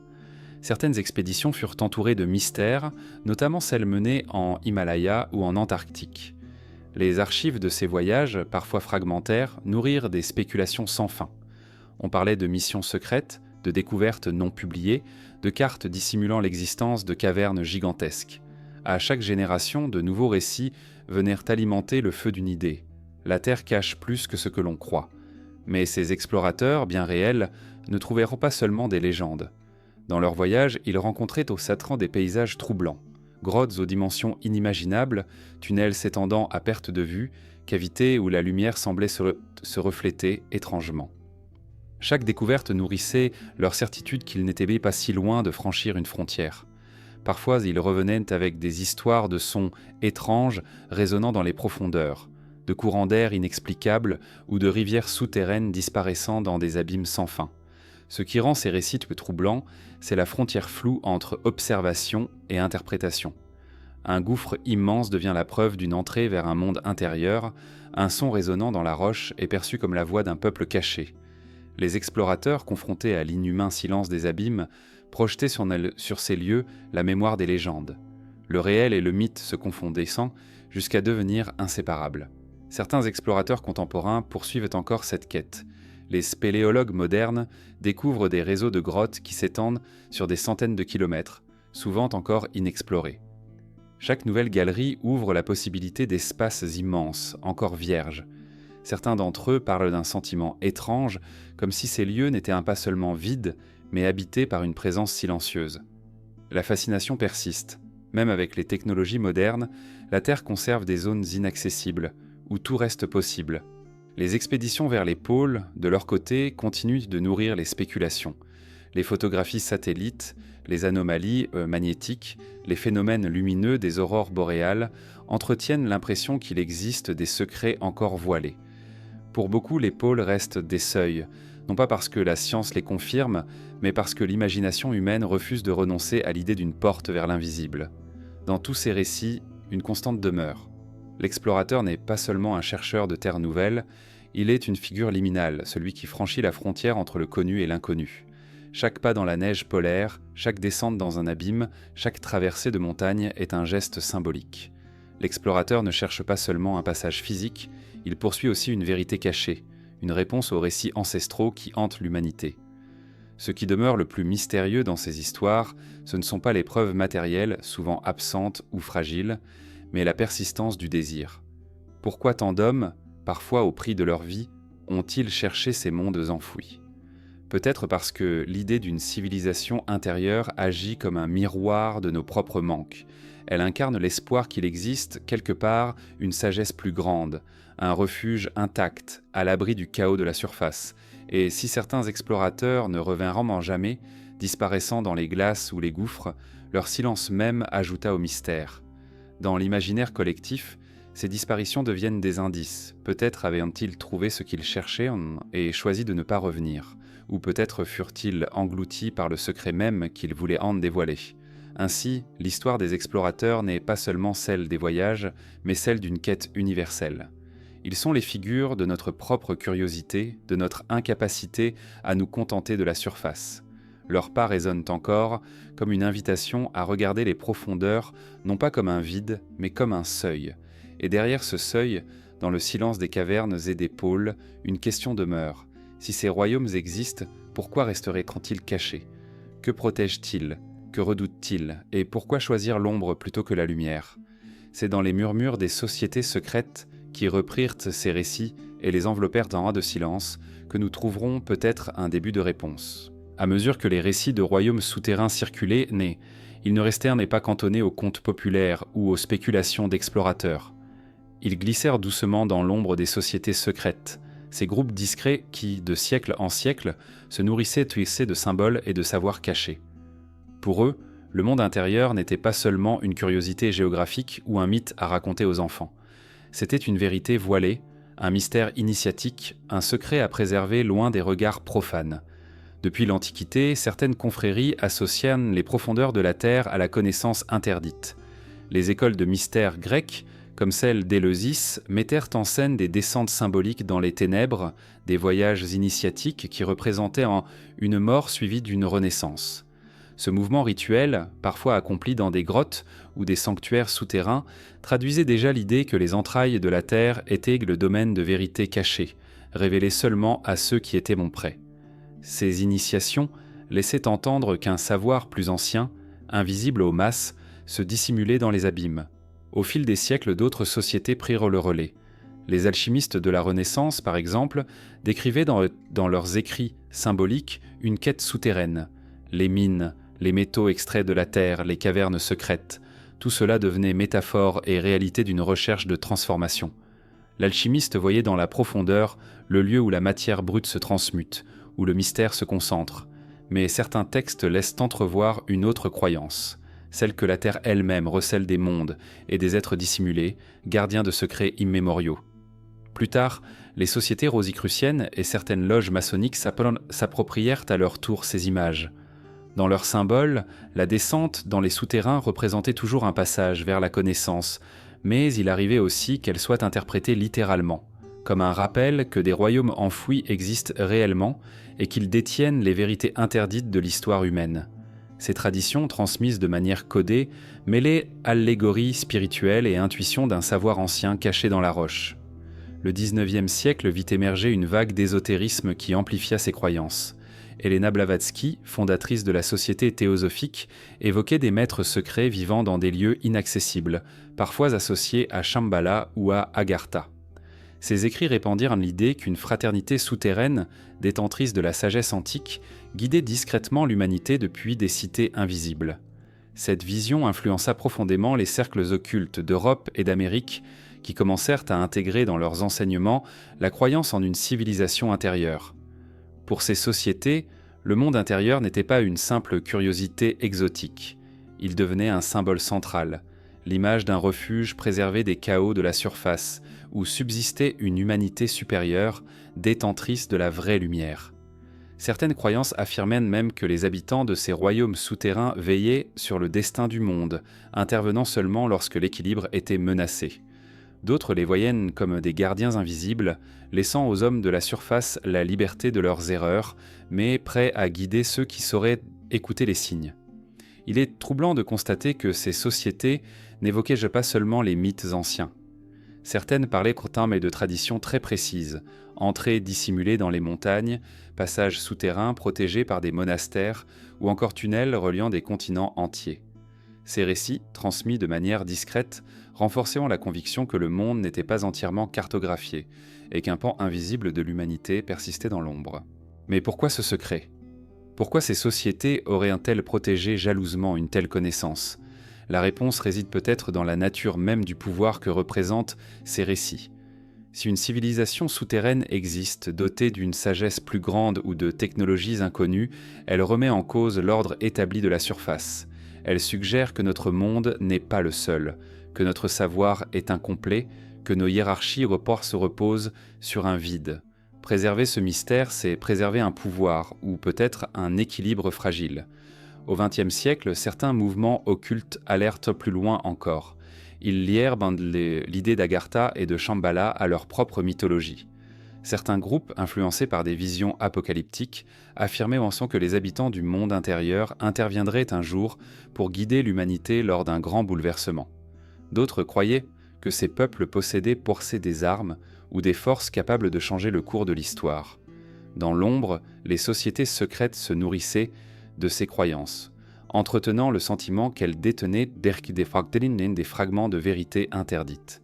Certaines expéditions furent entourées de mystères, notamment celles menées en Himalaya ou en Antarctique. Les archives de ces voyages, parfois fragmentaires, nourrirent des spéculations sans fin. On parlait de missions secrètes, de découvertes non publiées, de cartes dissimulant l'existence de cavernes gigantesques. À chaque génération, de nouveaux récits venèrent alimenter le feu d'une idée. La Terre cache plus que ce que l'on croit. Mais ces explorateurs, bien réels, ne trouvèrent pas seulement des légendes. Dans leur voyage, ils rencontraient au Satran des paysages troublants. Grottes aux dimensions inimaginables, tunnels s'étendant à perte de vue, cavités où la lumière semblait se refléter étrangement. Chaque découverte nourrissait leur certitude qu'ils n'étaient pas si loin de franchir une frontière. Parfois, ils revenaient avec des histoires de sons étranges résonnant dans les profondeurs, de courants d'air inexplicables ou de rivières souterraines disparaissant dans des abîmes sans fin. Ce qui rend ces récits troublants, c'est la frontière floue entre observation et interprétation. Un gouffre immense devient la preuve d'une entrée vers un monde intérieur, un son résonnant dans la roche est perçu comme la voix d'un peuple caché. Les explorateurs, confrontés à l'inhumain silence des abîmes, projetaient sur ces lieux la mémoire des légendes. Le réel et le mythe se confondaient jusqu'à devenir inséparables. Certains explorateurs contemporains poursuivent encore cette quête. Les spéléologues modernes découvrent des réseaux de grottes qui s'étendent sur des centaines de kilomètres, souvent encore inexplorés. Chaque nouvelle galerie ouvre la possibilité d'espaces immenses, encore vierges. Certains d'entre eux parlent d'un sentiment étrange, comme si ces lieux n'étaient pas seulement vides, mais habités par une présence silencieuse. La fascination persiste. Même avec les technologies modernes, la Terre conserve des zones inaccessibles, où tout reste possible. Les expéditions vers les pôles, de leur côté, continuent de nourrir les spéculations. Les photographies satellites, les anomalies magnétiques, les phénomènes lumineux des aurores boréales entretiennent l'impression qu'il existe des secrets encore voilés. Pour beaucoup, les pôles restent des seuils, non pas parce que la science les confirme, mais parce que l'imagination humaine refuse de renoncer à l'idée d'une porte vers l'invisible. Dans tous ces récits, une constante demeure. L'explorateur n'est pas seulement un chercheur de terres nouvelles, il est une figure liminale, celui qui franchit la frontière entre le connu et l'inconnu. Chaque pas dans la neige polaire, chaque descente dans un abîme, chaque traversée de montagne est un geste symbolique. L'explorateur ne cherche pas seulement un passage physique, il poursuit aussi une vérité cachée, une réponse aux récits ancestraux qui hantent l'humanité. Ce qui demeure le plus mystérieux dans ces histoires, ce ne sont pas les preuves matérielles, souvent absentes ou fragiles, mais la persistance du désir. Pourquoi tant d'hommes, parfois au prix de leur vie, ont-ils cherché ces mondes enfouis ? Peut-être parce que l'idée d'une civilisation intérieure agit comme un miroir de nos propres manques. Elle incarne l'espoir qu'il existe, quelque part, une sagesse plus grande, un refuge intact, à l'abri du chaos de la surface, et si certains explorateurs ne revinrent jamais, disparaissant dans les glaces ou les gouffres, leur silence même ajouta au mystère. Dans l'imaginaire collectif, ces disparitions deviennent des indices. Peut-être avaient-ils trouvé ce qu'ils cherchaient et choisi de ne pas revenir, ou peut-être furent-ils engloutis par le secret même qu'ils voulaient en dévoiler. Ainsi, l'histoire des explorateurs n'est pas seulement celle des voyages, mais celle d'une quête universelle. Ils sont les figures de notre propre curiosité, de notre incapacité à nous contenter de la surface. Leurs pas résonnent encore comme une invitation à regarder les profondeurs, non pas comme un vide, mais comme un seuil. Et derrière ce seuil, dans le silence des cavernes et des pôles, une question demeure. Si ces royaumes existent, pourquoi resteraient-ils cachés? Que protègent-ils? Que redoutent-ils? Et pourquoi choisir l'ombre plutôt que la lumière? C'est dans les murmures des sociétés secrètes qui reprirent ces récits et les enveloppèrent d'un de silence que nous trouverons peut-être un début de réponse. À mesure que les récits de royaumes souterrains circulaient, ils ne restèrent pas cantonnés aux contes populaires ou aux spéculations d'explorateurs. Ils glissèrent doucement dans l'ombre des sociétés secrètes, ces groupes discrets qui, de siècle en siècle, se nourrissaient de symboles et de savoirs cachés. Pour eux, le monde intérieur n'était pas seulement une curiosité géographique ou un mythe à raconter aux enfants. C'était une vérité voilée, un mystère initiatique, un secret à préserver loin des regards profanes. Depuis l'Antiquité, certaines confréries associèrent les profondeurs de la Terre à la connaissance interdite. Les écoles de mystère grecques, comme celle d'Éleusis, mettèrent en scène des descentes symboliques dans les ténèbres, des voyages initiatiques qui représentaient une mort suivie d'une renaissance. Ce mouvement rituel, parfois accompli dans des grottes ou des sanctuaires souterrains, traduisait déjà l'idée que les entrailles de la Terre étaient le domaine de vérités cachées, révélées seulement à ceux qui étaient mon près. Ces initiations laissaient entendre qu'un savoir plus ancien, invisible aux masses, se dissimulait dans les abîmes. Au fil des siècles, d'autres sociétés prirent le relais. Les alchimistes de la Renaissance, par exemple, décrivaient dans leurs écrits symboliques une quête souterraine. Les mines, les métaux extraits de la terre, les cavernes secrètes, tout cela devenait métaphore et réalité d'une recherche de transformation. L'alchimiste voyait dans la profondeur le lieu où la matière brute se transmute, où le mystère se concentre. Mais certains textes laissent entrevoir une autre croyance, celle que la Terre elle-même recèle des mondes et des êtres dissimulés, gardiens de secrets immémoriaux. Plus tard, les sociétés rosicruciennes et certaines loges maçonniques s'approprièrent à leur tour ces images. Dans leurs symboles, la descente dans les souterrains représentait toujours un passage vers la connaissance, mais il arrivait aussi qu'elle soit interprétée littéralement, comme un rappel que des royaumes enfouis existent réellement et qu'ils détiennent les vérités interdites de l'histoire humaine. Ces traditions, transmises de manière codée, mêlaient allégories spirituelles et intuitions d'un savoir ancien caché dans la roche. Le XIXe siècle vit émerger une vague d'ésotérisme qui amplifia ces croyances. Helena Blavatsky, fondatrice de la Société théosophique, évoquait des maîtres secrets vivant dans des lieux inaccessibles, parfois associés à Shambhala ou à Agartha. Ces écrits répandirent l'idée qu'une fraternité souterraine, détentrice de la sagesse antique, guidait discrètement l'humanité depuis des cités invisibles. Cette vision influença profondément les cercles occultes d'Europe et d'Amérique, qui commencèrent à intégrer dans leurs enseignements la croyance en une civilisation intérieure. Pour ces sociétés, le monde intérieur n'était pas une simple curiosité exotique. Il devenait un symbole central, l'image d'un refuge préservé des chaos de la surface, où subsistait une humanité supérieure, détentrice de la vraie lumière. Certaines croyances affirmaient même que les habitants de ces royaumes souterrains veillaient sur le destin du monde, intervenant seulement lorsque l'équilibre était menacé. D'autres les voyaient comme des gardiens invisibles, laissant aux hommes de la surface la liberté de leurs erreurs, mais prêts à guider ceux qui sauraient écouter les signes. Il est troublant de constater que ces sociétés n'évoquaient pas seulement les mythes anciens. Certaines parlaient pourtant mais de traditions très précises, entrées dissimulées dans les montagnes, passages souterrains protégés par des monastères ou encore tunnels reliant des continents entiers. Ces récits, transmis de manière discrète, renforçaient la conviction que le monde n'était pas entièrement cartographié et qu'un pan invisible de l'humanité persistait dans l'ombre. Mais pourquoi ce secret ? Pourquoi ces sociétés auraient-elles protégé jalousement une telle connaissance ? La réponse réside peut-être dans la nature même du pouvoir que représentent ces récits. Si une civilisation souterraine existe, dotée d'une sagesse plus grande ou de technologies inconnues, elle remet en cause l'ordre établi de la surface. Elle suggère que notre monde n'est pas le seul, que notre savoir est incomplet, que nos hiérarchies se reposent sur un vide. Préserver ce mystère, c'est préserver un pouvoir, ou peut-être un équilibre fragile. Au XXe siècle, certains mouvements occultes alertent plus loin encore. Ils lièrent l'idée d'Agartha et de Shambhala à leur propre mythologie. Certains groupes, influencés par des visions apocalyptiques, affirmaient mention que les habitants du monde intérieur interviendraient un jour pour guider l'humanité lors d'un grand bouleversement. D'autres croyaient que ces peuples possédaient des armes ou des forces capables de changer le cours de l'histoire. Dans l'ombre, les sociétés secrètes se nourrissaient de ces croyances, entretenant le sentiment qu'elles détenaient des fragments de vérité interdites.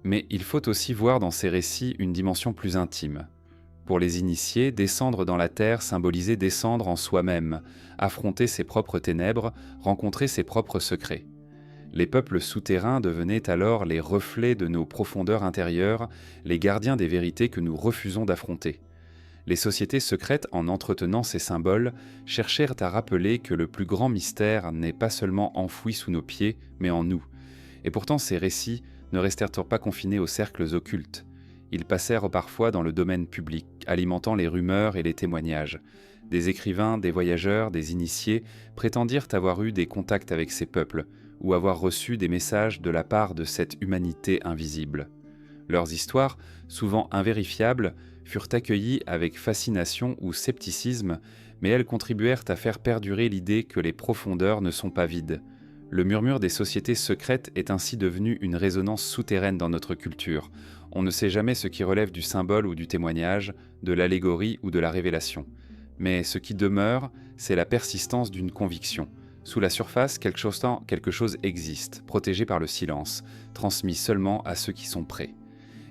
Mais il faut aussi voir dans ces récits une dimension plus intime. Pour les initiés, descendre dans la terre symbolisait descendre en soi-même, affronter ses propres ténèbres, rencontrer ses propres secrets. Les peuples souterrains devenaient alors les reflets de nos profondeurs intérieures, les gardiens des vérités que nous refusons d'affronter. Les sociétés secrètes, en entretenant ces symboles, cherchèrent à rappeler que le plus grand mystère n'est pas seulement enfoui sous nos pieds, mais en nous. Et pourtant ces récits ne restèrent pas confinés aux cercles occultes. Ils passèrent parfois dans le domaine public, alimentant les rumeurs et les témoignages. Des écrivains, des voyageurs, des initiés prétendirent avoir eu des contacts avec ces peuples, ou avoir reçu des messages de la part de cette humanité invisible. Leurs histoires, souvent invérifiables, furent accueillies avec fascination ou scepticisme, mais elles contribuèrent à faire perdurer l'idée que les profondeurs ne sont pas vides. Le murmure des sociétés secrètes est ainsi devenu une résonance souterraine dans notre culture. On ne sait jamais ce qui relève du symbole ou du témoignage, de l'allégorie ou de la révélation. Mais ce qui demeure, c'est la persistance d'une conviction. Sous la surface, quelque chose existe, protégé par le silence, transmis seulement à ceux qui sont prêts.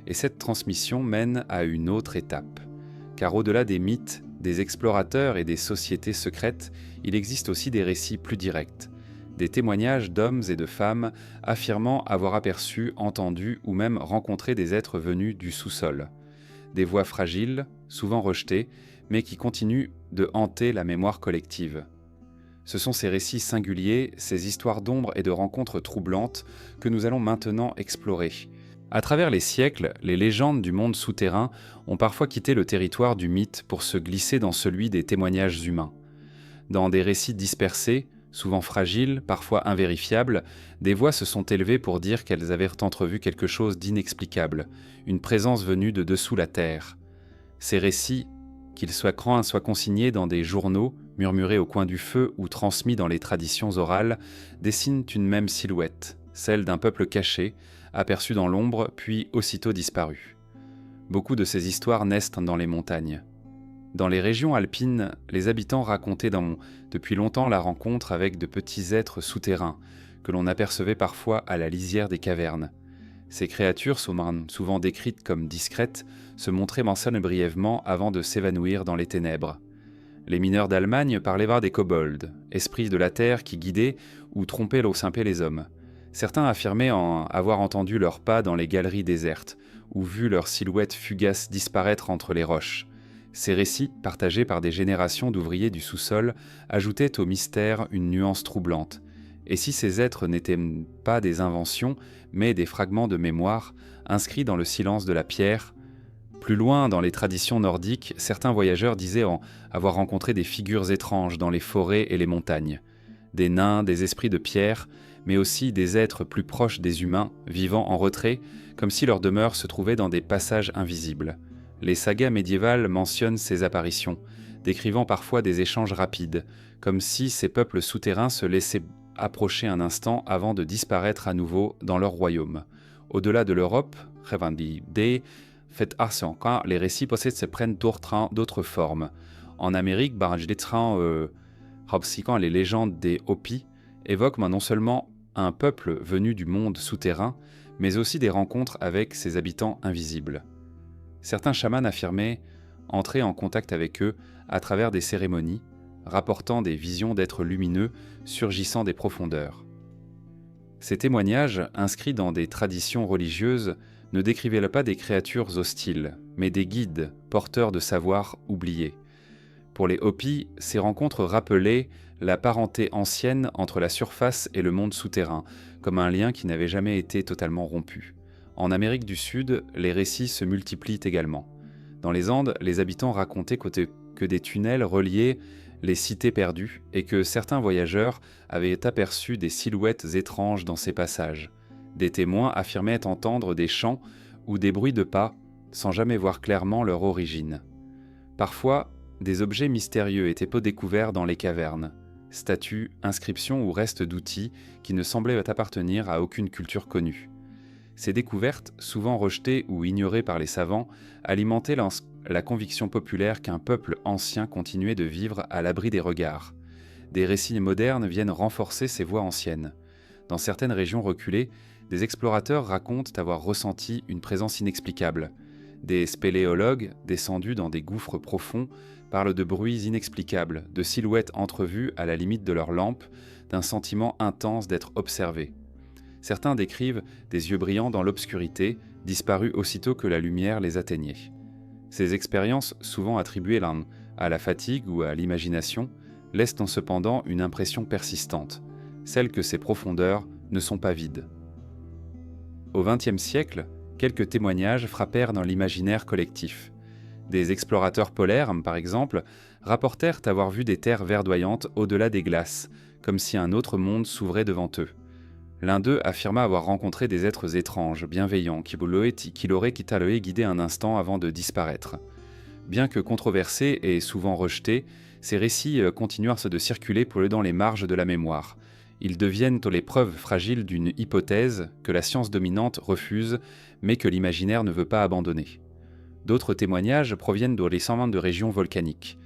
Et cette transmission mène à une autre étape. Car au-delà des mythes, des explorateurs et des sociétés secrètes, il existe aussi des récits plus directs. Des témoignages d'hommes et de femmes affirmant avoir aperçu, entendu ou même rencontré des êtres venus du sous-sol. Des voix fragiles, souvent rejetées, mais qui continuent de hanter la mémoire collective. Ce sont ces récits singuliers, ces histoires d'ombre et de rencontres troublantes que nous allons maintenant explorer. À travers les siècles, les légendes du monde souterrain ont parfois quitté le territoire du mythe pour se glisser dans celui des témoignages humains. Dans des récits dispersés, souvent fragiles, parfois invérifiables, des voix se sont élevées pour dire qu'elles avaient entrevu quelque chose d'inexplicable, une présence venue de dessous la terre. Ces récits, qu'ils soient consignés dans des journaux, murmurés au coin du feu ou transmis dans les traditions orales, dessinent une même silhouette, celle d'un peuple caché, aperçu dans l'ombre, puis aussitôt disparu. Beaucoup de ces histoires naissent dans les montagnes. Dans les régions alpines, les habitants racontaient depuis longtemps la rencontre avec de petits êtres souterrains, que l'on apercevait parfois à la lisière des cavernes. Ces créatures, souvent décrites comme discrètes, se montraient brièvement avant de s'évanouir dans les ténèbres. Les mineurs d'Allemagne parlaient des kobolds, esprits de la terre qui guidaient ou trompaient les hommes. Certains affirmaient avoir entendu leurs pas dans les galeries désertes, ou vu leurs silhouettes fugaces disparaître entre les roches. Ces récits, partagés par des générations d'ouvriers du sous-sol, ajoutaient au mystère une nuance troublante. Et si ces êtres n'étaient pas des inventions, mais des fragments de mémoire, inscrits dans le silence de la pierre? Plus loin, dans les traditions nordiques, certains voyageurs disaient avoir rencontré des figures étranges dans les forêts et les montagnes. Des nains, des esprits de pierre, mais aussi des êtres plus proches des humains, vivant en retrait, comme si leur demeure se trouvait dans des passages invisibles. Les sagas médiévales mentionnent ces apparitions, décrivant parfois des échanges rapides, comme si ces peuples souterrains se laissaient approcher un instant avant de disparaître à nouveau dans leur royaume. Au-delà de l'Europe, les récits prennent d'autres formes. En Amérique, les légendes des Hopis évoquent non seulement un peuple venu du monde souterrain, mais aussi des rencontres avec ses habitants invisibles. Certains chamans affirmaient entrer en contact avec eux à travers des cérémonies, rapportant des visions d'êtres lumineux surgissant des profondeurs. Ces témoignages, inscrits dans des traditions religieuses, ne décrivait pas des créatures hostiles, mais des guides porteurs de savoirs oubliés. Pour les Hopis, ces rencontres rappelaient la parenté ancienne entre la surface et le monde souterrain, comme un lien qui n'avait jamais été totalement rompu. En Amérique du Sud, les récits se multiplient également. Dans les Andes, les habitants racontaient que des tunnels reliaient les cités perdues et que certains voyageurs avaient aperçu des silhouettes étranges dans ces passages. Des témoins affirmaient entendre des chants ou des bruits de pas sans jamais voir clairement leur origine. Parfois, des objets mystérieux étaient peu découverts dans les cavernes, statues, inscriptions ou restes d'outils qui ne semblaient appartenir à aucune culture connue. Ces découvertes, souvent rejetées ou ignorées par les savants, alimentaient la conviction populaire qu'un peuple ancien continuait de vivre à l'abri des regards. Des récits modernes viennent renforcer ces voies anciennes. Dans certaines régions reculées, des explorateurs racontent avoir ressenti une présence inexplicable. Des spéléologues, descendus dans des gouffres profonds, parlent de bruits inexplicables, de silhouettes entrevues à la limite de leurs lampes, d'un sentiment intense d'être observés. Certains décrivent des yeux brillants dans l'obscurité, disparus aussitôt que la lumière les atteignait. Ces expériences, souvent attribuées à la fatigue ou à l'imagination, laissent cependant une impression persistante, celle que ces profondeurs ne sont pas vides. Au XXe siècle, quelques témoignages frappèrent dans l'imaginaire collectif. Des explorateurs polaires, par exemple, rapportèrent avoir vu des terres verdoyantes au-delà des glaces, comme si un autre monde s'ouvrait devant eux. L'un d'eux affirma avoir rencontré des êtres étranges, bienveillants, qui l'auraient guidé un instant avant de disparaître. Bien que controversés et souvent rejetés, ces récits continuèrent de circuler dans les marges de la mémoire. Ils deviennent les preuves fragiles d'une hypothèse que la science dominante refuse, mais que l'imaginaire ne veut pas abandonner. D'autres témoignages proviennent de régions volcaniques.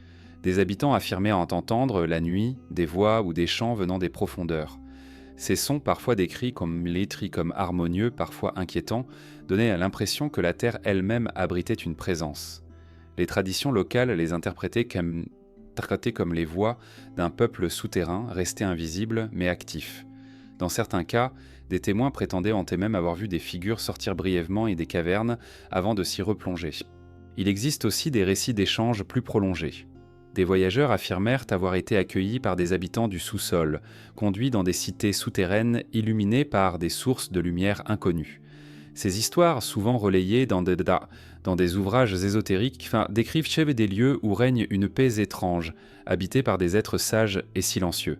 Des habitants affirmaient entendre, la nuit, des voix ou des chants venant des profondeurs. Ces sons, parfois décrits comme harmonieux, parfois inquiétants, donnaient l'impression que la Terre elle-même abritait une présence. Les traditions locales les interprétaient comme les voix d'un peuple souterrain, resté invisible mais actif. Dans certains cas, des témoins prétendaient même avoir vu des figures sortir brièvement des cavernes avant de s'y replonger. Il existe aussi des récits d'échanges plus prolongés. Des voyageurs affirmèrent avoir été accueillis par des habitants du sous-sol, conduits dans des cités souterraines illuminées par des sources de lumière inconnues. Ces histoires, souvent relayées dans des ouvrages ésotériques, décrivent des lieux où règne une paix étrange, habités par des êtres sages et silencieux.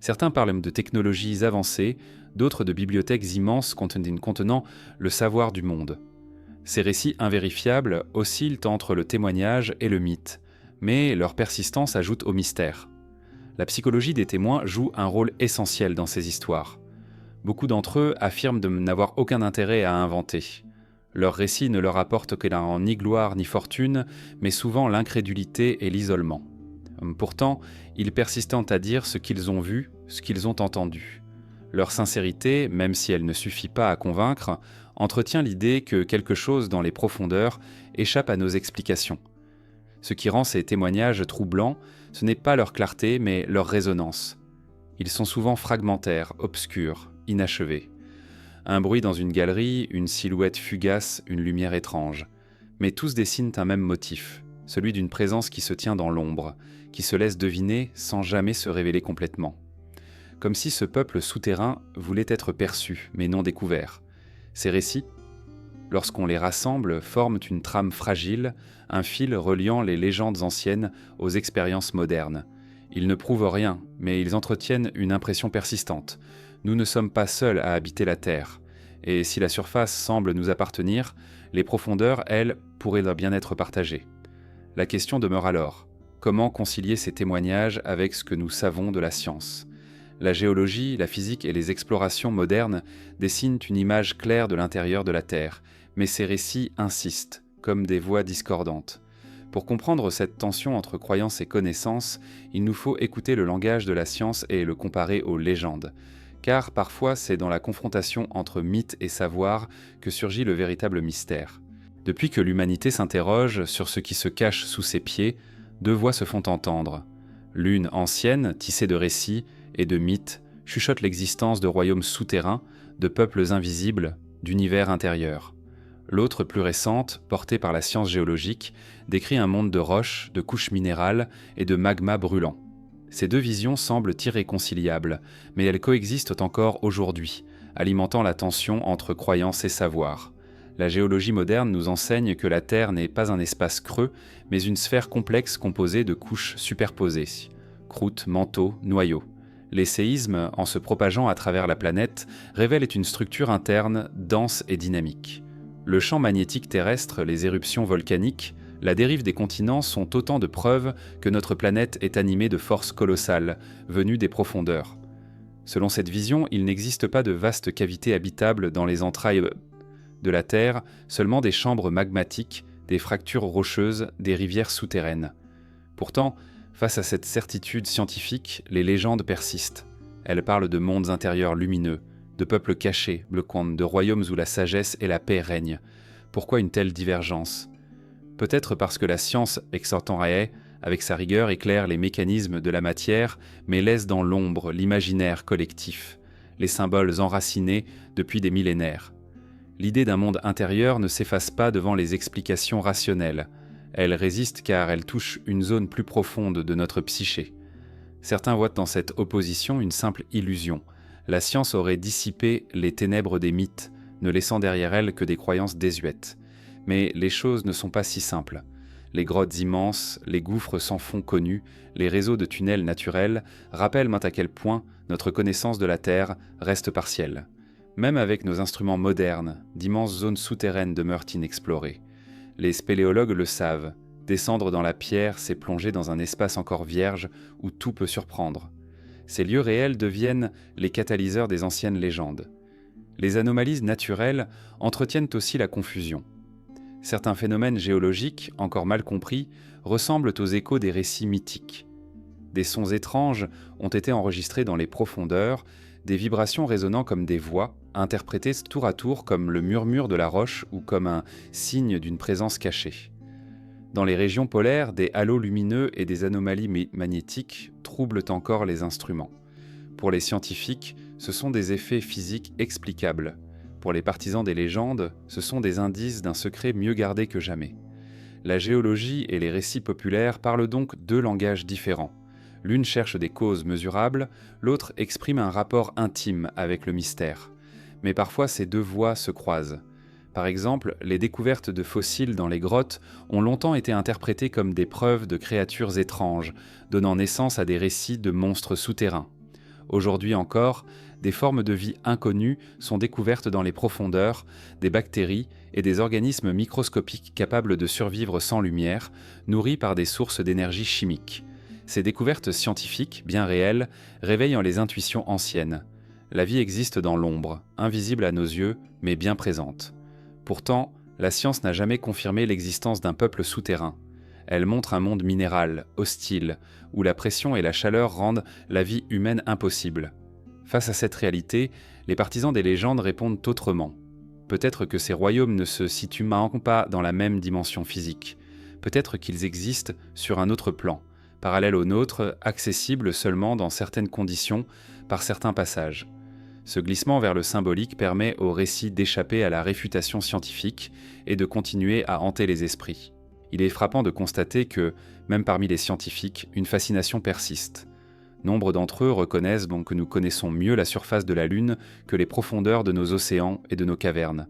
Certains parlent de technologies avancées, d'autres de bibliothèques immenses contenant le savoir du monde. Ces récits invérifiables oscillent entre le témoignage et le mythe, mais leur persistance ajoute au mystère. La psychologie des témoins joue un rôle essentiel dans ces histoires. Beaucoup d'entre eux affirment de n'avoir aucun intérêt à inventer. Leurs récits ne leur apportent ni gloire ni fortune, mais souvent l'incrédulité et l'isolement. Pourtant, ils persistent à dire ce qu'ils ont vu, ce qu'ils ont entendu. Leur sincérité, même si elle ne suffit pas à convaincre, entretient l'idée que quelque chose dans les profondeurs échappe à nos explications. Ce qui rend ces témoignages troublants, ce n'est pas leur clarté, mais leur résonance. Ils sont souvent fragmentaires, obscurs, inachevés. Un bruit dans une galerie, une silhouette fugace, une lumière étrange. Mais tous dessinent un même motif, celui d'une présence qui se tient dans l'ombre, qui se laisse deviner sans jamais se révéler complètement. Comme si ce peuple souterrain voulait être perçu, mais non découvert. Ces récits, lorsqu'on les rassemble, forment une trame fragile, un fil reliant les légendes anciennes aux expériences modernes. Ils ne prouvent rien, mais ils entretiennent une impression persistante. Nous ne sommes pas seuls à habiter la Terre. Et si la surface semble nous appartenir, les profondeurs, elles, pourraient bien être partagées. La question demeure alors, comment concilier ces témoignages avec ce que nous savons de la science ? La géologie, la physique et les explorations modernes dessinent une image claire de l'intérieur de la Terre, mais ces récits insistent, comme des voix discordantes. Pour comprendre cette tension entre croyance et connaissance, il nous faut écouter le langage de la science et le comparer aux légendes. Car parfois c'est dans la confrontation entre mythe et savoir que surgit le véritable mystère. Depuis que l'humanité s'interroge sur ce qui se cache sous ses pieds, deux voix se font entendre. L'une ancienne, tissée de récits et de mythes, chuchote l'existence de royaumes souterrains, de peuples invisibles, d'univers intérieurs. L'autre, plus récente, portée par la science géologique, décrit un monde de roches, de couches minérales et de magma brûlant. Ces deux visions semblent irréconciliables, mais elles coexistent encore aujourd'hui, alimentant la tension entre croyance et savoir. La géologie moderne nous enseigne que la Terre n'est pas un espace creux, mais une sphère complexe composée de couches superposées. Croûte, manteau, noyau. Les séismes, en se propageant à travers la planète, révèlent une structure interne dense et dynamique. Le champ magnétique terrestre, les éruptions volcaniques, la dérive des continents sont autant de preuves que notre planète est animée de forces colossales, venues des profondeurs. Selon cette vision, il n'existe pas de vastes cavités habitables dans les entrailles de la Terre, seulement des chambres magmatiques, des fractures rocheuses, des rivières souterraines. Pourtant, face à cette certitude scientifique, les légendes persistent. Elles parlent de mondes intérieurs lumineux, de peuples cachés, de royaumes où la sagesse et la paix règnent. Pourquoi une telle divergence ? Peut-être parce que la science extantoréenne, avec sa rigueur, éclaire les mécanismes de la matière, mais laisse dans l'ombre l'imaginaire collectif, les symboles enracinés depuis des millénaires. L'idée d'un monde intérieur ne s'efface pas devant les explications rationnelles. Elle résiste car elle touche une zone plus profonde de notre psyché. Certains voient dans cette opposition une simple illusion. La science aurait dissipé les ténèbres des mythes, ne laissant derrière elle que des croyances désuètes. Mais les choses ne sont pas si simples. Les grottes immenses, les gouffres sans fond connus, les réseaux de tunnels naturels rappellent à quel point notre connaissance de la Terre reste partielle. Même avec nos instruments modernes, d'immenses zones souterraines demeurent inexplorées. Les spéléologues le savent, descendre dans la pierre, c'est plonger dans un espace encore vierge où tout peut surprendre. Ces lieux réels deviennent les catalyseurs des anciennes légendes. Les anomalies naturelles entretiennent aussi la confusion. Certains phénomènes géologiques, encore mal compris, ressemblent aux échos des récits mythiques. Des sons étranges ont été enregistrés dans les profondeurs, des vibrations résonnant comme des voix, interprétées tour à tour comme le murmure de la roche ou comme un signe d'une présence cachée. Dans les régions polaires, des halos lumineux et des anomalies magnétiques troublent encore les instruments. Pour les scientifiques, ce sont des effets physiques explicables. Pour les partisans des légendes, ce sont des indices d'un secret mieux gardé que jamais. La géologie et les récits populaires parlent donc deux langages différents. L'une cherche des causes mesurables, l'autre exprime un rapport intime avec le mystère. Mais parfois ces deux voies se croisent. Par exemple, les découvertes de fossiles dans les grottes ont longtemps été interprétées comme des preuves de créatures étranges, donnant naissance à des récits de monstres souterrains. Aujourd'hui encore, des formes de vie inconnues sont découvertes dans les profondeurs, des bactéries et des organismes microscopiques capables de survivre sans lumière, nourris par des sources d'énergie chimique. Ces découvertes scientifiques, bien réelles, réveillent les intuitions anciennes. La vie existe dans l'ombre, invisible à nos yeux, mais bien présente. Pourtant, la science n'a jamais confirmé l'existence d'un peuple souterrain. Elle montre un monde minéral, hostile, où la pression et la chaleur rendent la vie humaine impossible. Face à cette réalité, les partisans des légendes répondent autrement. Peut-être que ces royaumes ne se situent pas dans la même dimension physique. Peut-être qu'ils existent sur un autre plan, parallèle au nôtre, accessible seulement dans certaines conditions, par certains passages. Ce glissement vers le symbolique permet au récit d'échapper à la réfutation scientifique et de continuer à hanter les esprits. Il est frappant de constater que, même parmi les scientifiques, une fascination persiste. Nombre d'entre eux reconnaissent donc que nous connaissons mieux la surface de la Lune que les profondeurs de nos océans et de nos cavernes.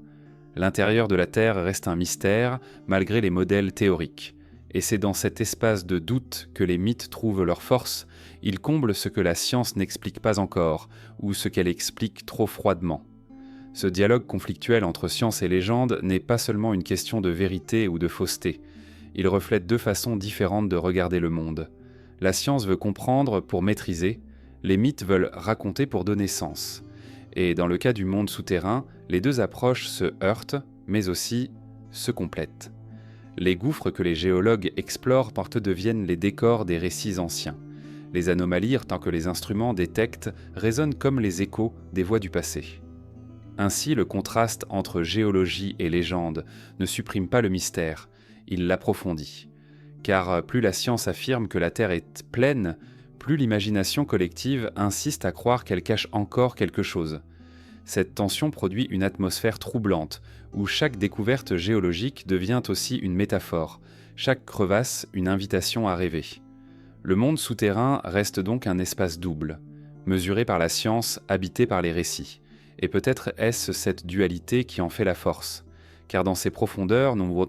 L'intérieur de la Terre reste un mystère, malgré les modèles théoriques. Et c'est dans cet espace de doute que les mythes trouvent leur force, ils comblent ce que la science n'explique pas encore, ou ce qu'elle explique trop froidement. Ce dialogue conflictuel entre science et légende n'est pas seulement une question de vérité ou de fausseté, il reflète deux façons différentes de regarder le monde. La science veut comprendre pour maîtriser, les mythes veulent raconter pour donner sens. Et dans le cas du monde souterrain, les deux approches se heurtent, mais aussi se complètent. Les gouffres que les géologues explorent deviennent les décors des récits anciens. Les anomalies, tant que les instruments détectent, résonnent comme les échos des voix du passé. Ainsi, le contraste entre géologie et légende ne supprime pas le mystère, il l'approfondit. Car plus la science affirme que la Terre est pleine, plus l'imagination collective insiste à croire qu'elle cache encore quelque chose. Cette tension produit une atmosphère troublante, où chaque découverte géologique devient aussi une métaphore, chaque crevasse une invitation à rêver. Le monde souterrain reste donc un espace double, mesuré par la science, habité par les récits. Et peut-être est-ce cette dualité qui en fait la force, car dans ces profondeurs, nous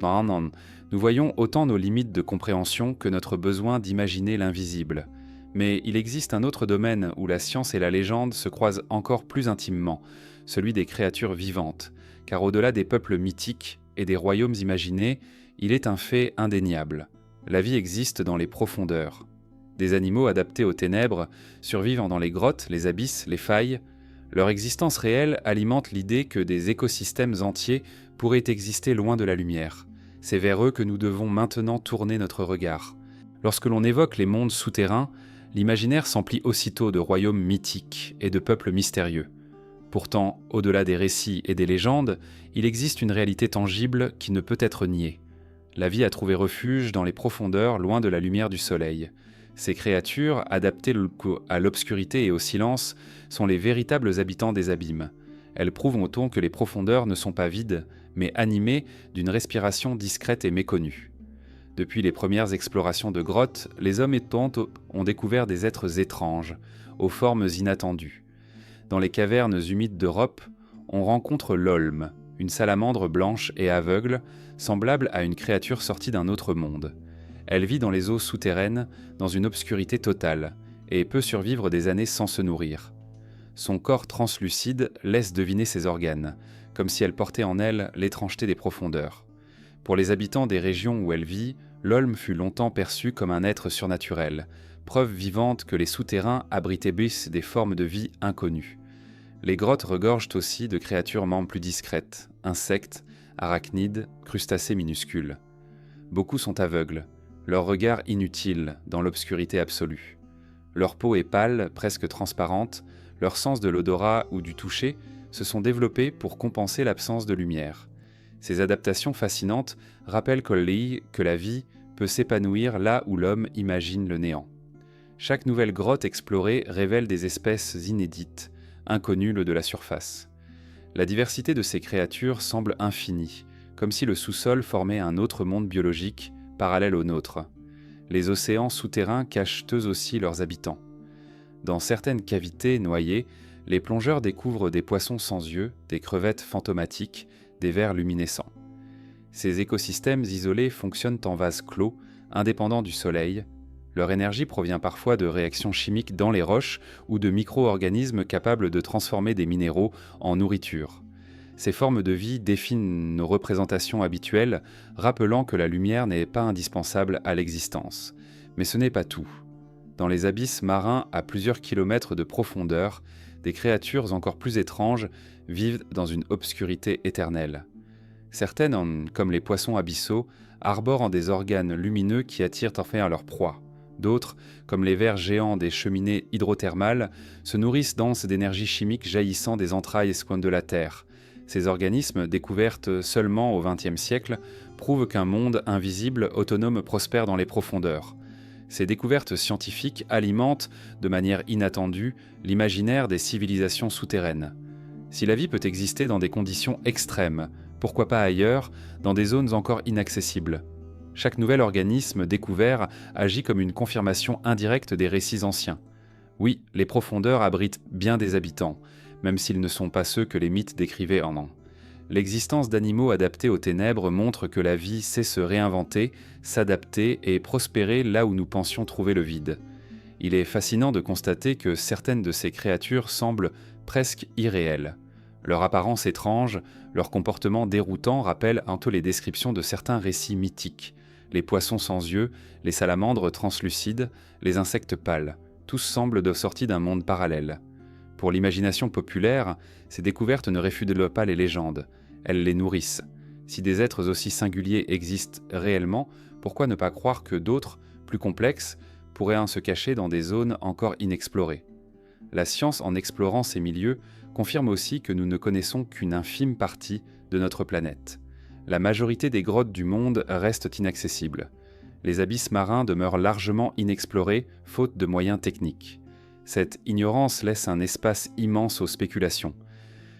voyons autant nos limites de compréhension que notre besoin d'imaginer l'invisible. Mais il existe un autre domaine où la science et la légende se croisent encore plus intimement, celui des créatures vivantes, car au-delà des peuples mythiques et des royaumes imaginés, il est un fait indéniable. La vie existe dans les profondeurs. Des animaux adaptés aux ténèbres, survivant dans les grottes, les abysses, les failles. Leur existence réelle alimente l'idée que des écosystèmes entiers pourraient exister loin de la lumière. C'est vers eux que nous devons maintenant tourner notre regard. Lorsque l'on évoque les mondes souterrains, l'imaginaire s'emplit aussitôt de royaumes mythiques et de peuples mystérieux. Pourtant, au-delà des récits et des légendes, il existe une réalité tangible qui ne peut être niée. La vie a trouvé refuge dans les profondeurs, loin de la lumière du soleil. Ces créatures, adaptées à l'obscurité et au silence, sont les véritables habitants des abîmes. Elles prouvent au ton que les profondeurs ne sont pas vides, mais animées d'une respiration discrète et méconnue. Depuis les premières explorations de grottes, les hommes ont découvert des êtres étranges, aux formes inattendues. Dans les cavernes humides d'Europe, on rencontre l'olme, une salamandre blanche et aveugle, semblable à une créature sortie d'un autre monde. Elle vit dans les eaux souterraines, dans une obscurité totale, et peut survivre des années sans se nourrir. Son corps translucide laisse deviner ses organes, comme si elle portait en elle l'étrangeté des profondeurs. Pour les habitants des régions où elle vit, l'olme fut longtemps perçu comme un être surnaturel, preuve vivante que les souterrains abritaient des formes de vie inconnues. Les grottes regorgent aussi de créatures membres plus discrètes, insectes, arachnides, crustacés minuscules. Beaucoup sont aveugles, leur regard inutile dans l'obscurité absolue. Leur peau est pâle, presque transparente, leur sens de l'odorat ou du toucher se sont développés pour compenser l'absence de lumière. Ces adaptations fascinantes rappellent que la vie peut s'épanouir là où l'homme imagine le néant. Chaque nouvelle grotte explorée révèle des espèces inédites, inconnues de la surface. La diversité de ces créatures semble infinie, comme si le sous-sol formait un autre monde biologique, parallèle au nôtre. Les océans souterrains cachent eux aussi leurs habitants. Dans certaines cavités noyées, les plongeurs découvrent des poissons sans yeux, des crevettes fantomatiques, des vers luminescents. Ces écosystèmes isolés fonctionnent en vase clos, indépendants du soleil. Leur énergie provient parfois de réactions chimiques dans les roches ou de micro-organismes capables de transformer des minéraux en nourriture. Ces formes de vie définissent nos représentations habituelles, rappelant que la lumière n'est pas indispensable à l'existence. Mais ce n'est pas tout. Dans les abysses marins à plusieurs kilomètres de profondeur, des créatures encore plus étranges vivent dans une obscurité éternelle. Certaines, comme les poissons abyssaux, arborent des organes lumineux qui attirent enfin leur proie. D'autres, comme les vers géants des cheminées hydrothermales, se nourrissent denses d'énergie chimique jaillissant des entrailles de la Terre. Ces organismes, découverts seulement au XXe siècle, prouvent qu'un monde invisible, autonome prospère dans les profondeurs. Ces découvertes scientifiques alimentent, de manière inattendue, l'imaginaire des civilisations souterraines. Si la vie peut exister dans des conditions extrêmes, pourquoi pas ailleurs, dans des zones encore inaccessibles ? Chaque nouvel organisme découvert agit comme une confirmation indirecte des récits anciens. Oui, les profondeurs abritent bien des habitants, même s'ils ne sont pas ceux que les mythes décrivaient en an. L'existence d'animaux adaptés aux ténèbres montre que la vie sait se réinventer, s'adapter et prospérer là où nous pensions trouver le vide. Il est fascinant de constater que certaines de ces créatures semblent presque irréelles. Leur apparence étrange, leur comportement déroutant rappellent un peu les descriptions de certains récits mythiques. Les poissons sans yeux, les salamandres translucides, les insectes pâles, tous semblent sortis d'un monde parallèle. Pour l'imagination populaire, ces découvertes ne réfutent pas les légendes, elles les nourrissent. Si des êtres aussi singuliers existent réellement, pourquoi ne pas croire que d'autres, plus complexes, pourraient se cacher dans des zones encore inexplorées ? La science, en explorant ces milieux, confirme aussi que nous ne connaissons qu'une infime partie de notre planète. La majorité des grottes du monde restent inaccessibles. Les abysses marins demeurent largement inexplorés, faute de moyens techniques. Cette ignorance laisse un espace immense aux spéculations.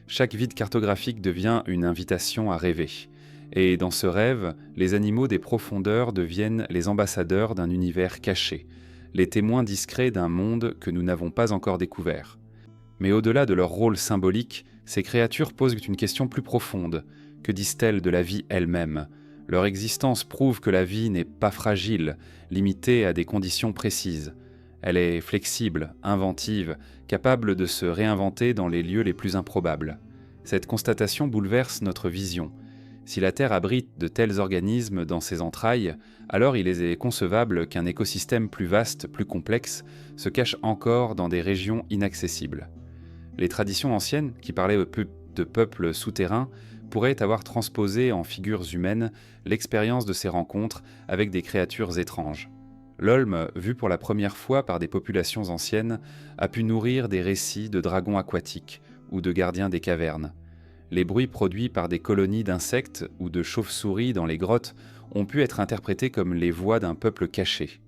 Chaque vide cartographique devient une invitation à rêver. Et dans ce rêve, les animaux des profondeurs deviennent les ambassadeurs d'un univers caché, les témoins discrets d'un monde que nous n'avons pas encore découvert. Mais au-delà de leur rôle symbolique, ces créatures posent une question plus profonde. Que disent-elles de la vie elle-même ? Leur existence prouve que la vie n'est pas fragile, limitée à des conditions précises. Elle est flexible, inventive, capable de se réinventer dans les lieux les plus improbables. Cette constatation bouleverse notre vision. Si la Terre abrite de tels organismes dans ses entrailles, alors il est concevable qu'un écosystème plus vaste, plus complexe, se cache encore dans des régions inaccessibles. Les traditions anciennes, qui parlaient de peuples souterrains, pourraient avoir transposé en figures humaines l'expérience de ces rencontres avec des créatures étranges. L'Olme, vu pour la première fois par des populations anciennes, a pu nourrir des récits de dragons aquatiques ou de gardiens des cavernes. Les bruits produits par des colonies d'insectes ou de chauves-souris dans les grottes ont pu être interprétés comme les voix d'un peuple caché.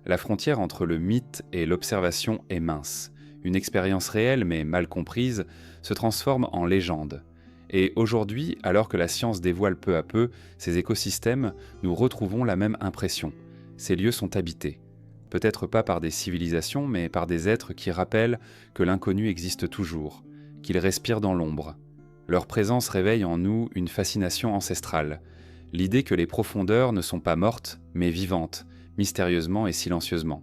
La frontière entre le mythe et l'observation est mince. Une expérience réelle mais mal comprise se transforme en légende. Et aujourd'hui, alors que la science dévoile peu à peu ces écosystèmes, nous retrouvons la même impression. Ces lieux sont habités. Peut-être pas par des civilisations, mais par des êtres qui rappellent que l'inconnu existe toujours, qu'ils respirent dans l'ombre. Leur présence réveille en nous une fascination ancestrale, l'idée que les profondeurs ne sont pas mortes, mais vivantes, mystérieusement et silencieusement.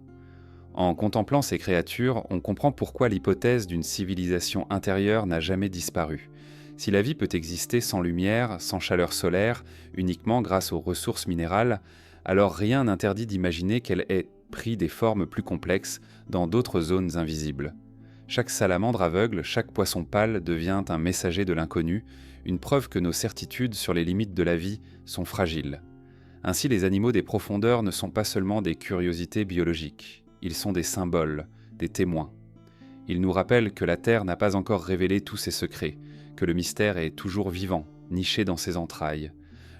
En contemplant ces créatures, on comprend pourquoi l'hypothèse d'une civilisation intérieure n'a jamais disparu. Si la vie peut exister sans lumière, sans chaleur solaire, uniquement grâce aux ressources minérales, alors rien n'interdit d'imaginer qu'elle ait pris des formes plus complexes dans d'autres zones invisibles. Chaque salamandre aveugle, chaque poisson pâle devient un messager de l'inconnu, une preuve que nos certitudes sur les limites de la vie sont fragiles. Ainsi, les animaux des profondeurs ne sont pas seulement des curiosités biologiques, ils sont des symboles, des témoins. Ils nous rappellent que la Terre n'a pas encore révélé tous ses secrets, que le mystère est toujours vivant, niché dans ses entrailles.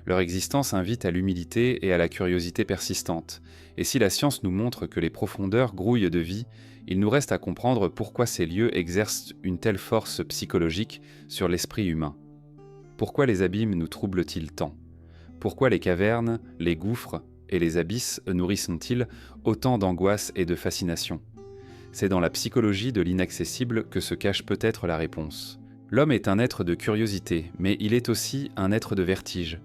Leur existence invite à l'humilité et à la curiosité persistante, et si la science nous montre que les profondeurs grouillent de vie, il nous reste à comprendre pourquoi ces lieux exercent une telle force psychologique sur l'esprit humain. Pourquoi les abîmes nous troublent-ils tant ? Pourquoi les cavernes, les gouffres et les abysses nourrissent-ils autant d'angoisse et de fascination ? C'est dans la psychologie de l'inaccessible que se cache peut-être la réponse. L'homme est un être de curiosité, mais il est aussi un être de vertige.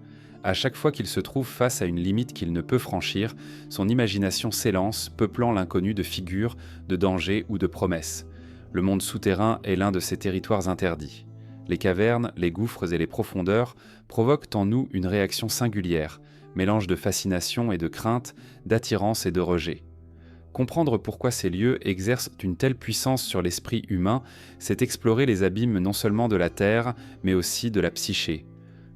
À chaque fois qu'il se trouve face à une limite qu'il ne peut franchir, son imagination s'élance, peuplant l'inconnu de figures, de dangers ou de promesses. Le monde souterrain est l'un de ces territoires interdits. Les cavernes, les gouffres et les profondeurs provoquent en nous une réaction singulière, mélange de fascination et de crainte, d'attirance et de rejet. Comprendre pourquoi ces lieux exercent une telle puissance sur l'esprit humain, c'est explorer les abîmes non seulement de la terre, mais aussi de la psyché.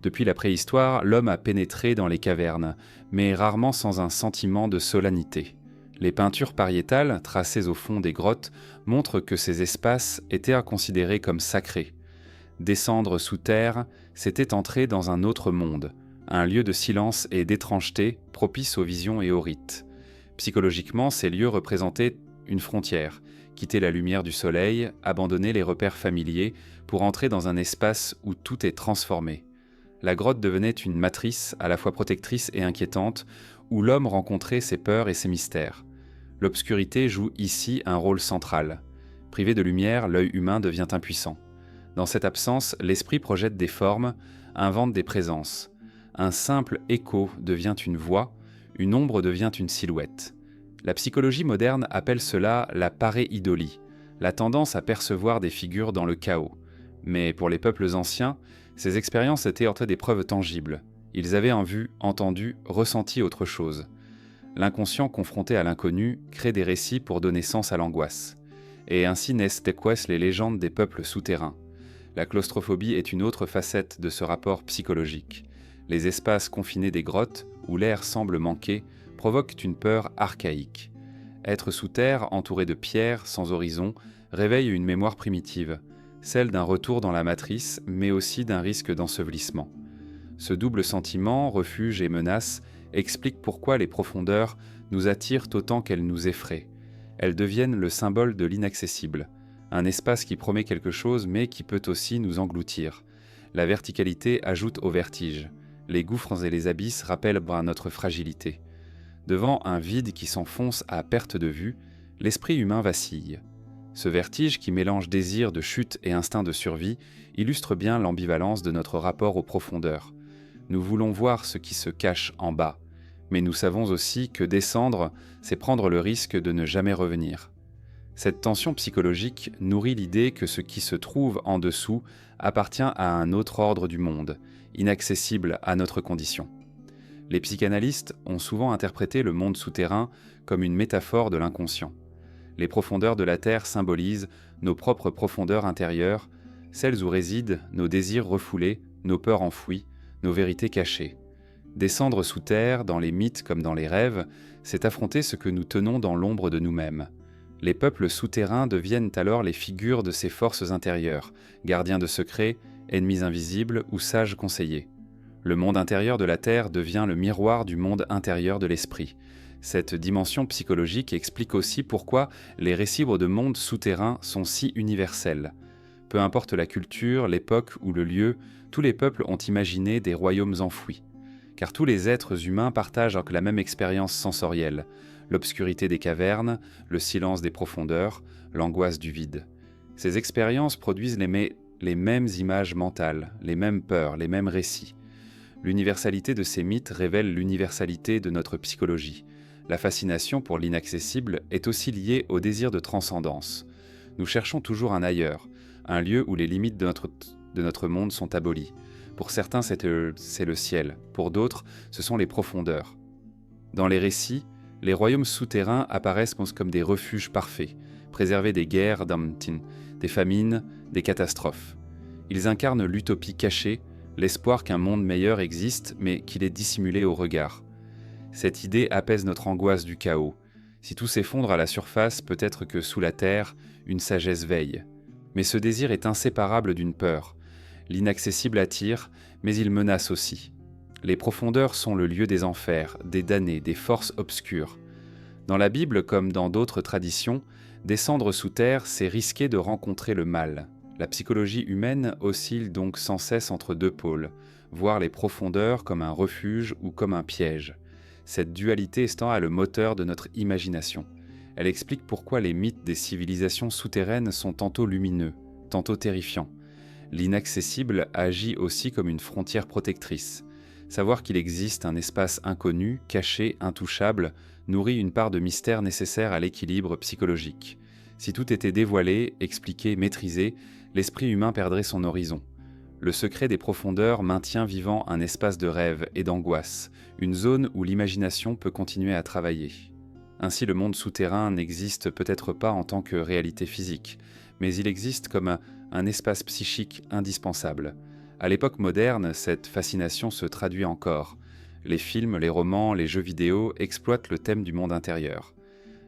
Depuis la préhistoire, l'homme a pénétré dans les cavernes, mais rarement sans un sentiment de solennité. Les peintures pariétales, tracées au fond des grottes, montrent que ces espaces étaient à considérer comme sacrés. Descendre sous terre, c'était entrer dans un autre monde, un lieu de silence et d'étrangeté propice aux visions et aux rites. Psychologiquement, ces lieux représentaient une frontière, quitter la lumière du soleil, abandonner les repères familiers pour entrer dans un espace où tout est transformé. La grotte devenait une matrice à la fois protectrice et inquiétante, où l'homme rencontrait ses peurs et ses mystères. L'obscurité joue ici un rôle central. Privé de lumière, l'œil humain devient impuissant. Dans cette absence, l'esprit projette des formes, invente des présences. Un simple écho devient une voix, une ombre devient une silhouette. La psychologie moderne appelle cela la pareidolie, la tendance à percevoir des figures dans le chaos. Mais pour les peuples anciens, ces expériences étaient en fait des preuves tangibles. Ils avaient en vue, entendu, ressenti autre chose. L'inconscient confronté à l'inconnu crée des récits pour donner sens à l'angoisse. Et ainsi naissent les légendes des peuples souterrains. La claustrophobie est une autre facette de ce rapport psychologique. Les espaces confinés des grottes, où l'air semble manquer, provoquent une peur archaïque. Être sous terre, entouré de pierres, sans horizon, réveille une mémoire primitive, celle d'un retour dans la matrice, mais aussi d'un risque d'ensevelissement. Ce double sentiment, refuge et menace, explique pourquoi les profondeurs nous attirent autant qu'elles nous effraient. Elles deviennent le symbole de l'inaccessible, un espace qui promet quelque chose mais qui peut aussi nous engloutir. La verticalité ajoute au vertige. Les gouffres et les abysses rappellent notre fragilité. Devant un vide qui s'enfonce à perte de vue, l'esprit humain vacille. Ce vertige qui mélange désir de chute et instinct de survie illustre bien l'ambivalence de notre rapport aux profondeurs. Nous voulons voir ce qui se cache en bas, mais nous savons aussi que descendre, c'est prendre le risque de ne jamais revenir. Cette tension psychologique nourrit l'idée que ce qui se trouve en dessous appartient à un autre ordre du monde, inaccessible à notre condition. Les psychanalystes ont souvent interprété le monde souterrain comme une métaphore de l'inconscient. Les profondeurs de la Terre symbolisent nos propres profondeurs intérieures, celles où résident nos désirs refoulés, nos peurs enfouies, nos vérités cachées. Descendre sous terre, dans les mythes comme dans les rêves, c'est affronter ce que nous tenons dans l'ombre de nous-mêmes. Les peuples souterrains deviennent alors les figures de ces forces intérieures, gardiens de secrets, ennemis invisibles ou sages conseillers. Le monde intérieur de la Terre devient le miroir du monde intérieur de l'esprit. Cette dimension psychologique explique aussi pourquoi les récits de mondes souterrains sont si universels. Peu importe la culture, l'époque ou le lieu, tous les peuples ont imaginé des royaumes enfouis. Car tous les êtres humains partagent la même expérience sensorielle, l'obscurité des cavernes, le silence des profondeurs, l'angoisse du vide. Ces expériences produisent les mêmes images mentales, les mêmes peurs, les mêmes récits. L'universalité de ces mythes révèle l'universalité de notre psychologie. La fascination pour l'inaccessible est aussi liée au désir de transcendance. Nous cherchons toujours un ailleurs, un lieu où les limites de notre monde sont abolies. Pour certains, c'est le ciel. Pour d'autres, ce sont les profondeurs. Dans les récits, les royaumes souterrains apparaissent comme des refuges parfaits, préservés des guerres, des famines, des catastrophes. Ils incarnent l'utopie cachée, l'espoir qu'un monde meilleur existe, mais qu'il est dissimulé au regard. Cette idée apaise notre angoisse du chaos. Si tout s'effondre à la surface, peut-être que sous la terre, une sagesse veille. Mais ce désir est inséparable d'une peur. L'inaccessible attire, mais il menace aussi. Les profondeurs sont le lieu des enfers, des damnés, des forces obscures. Dans la Bible, comme dans d'autres traditions, descendre sous terre, c'est risquer de rencontrer le mal. La psychologie humaine oscille donc sans cesse entre deux pôles, voir les profondeurs comme un refuge ou comme un piège. Cette dualité est le moteur de notre imagination. Elle explique pourquoi les mythes des civilisations souterraines sont tantôt lumineux, tantôt terrifiants. L'inaccessible agit aussi comme une frontière protectrice. Savoir qu'il existe un espace inconnu, caché, intouchable, nourrit une part de mystère nécessaire à l'équilibre psychologique. Si tout était dévoilé, expliqué, maîtrisé, l'esprit humain perdrait son horizon. Le secret des profondeurs maintient vivant un espace de rêve et d'angoisse, une zone où l'imagination peut continuer à travailler. Ainsi, le monde souterrain n'existe peut-être pas en tant que réalité physique, mais il existe comme un espace psychique indispensable. À l'époque moderne, cette fascination se traduit encore. Les films, les romans, les jeux vidéo exploitent le thème du monde intérieur.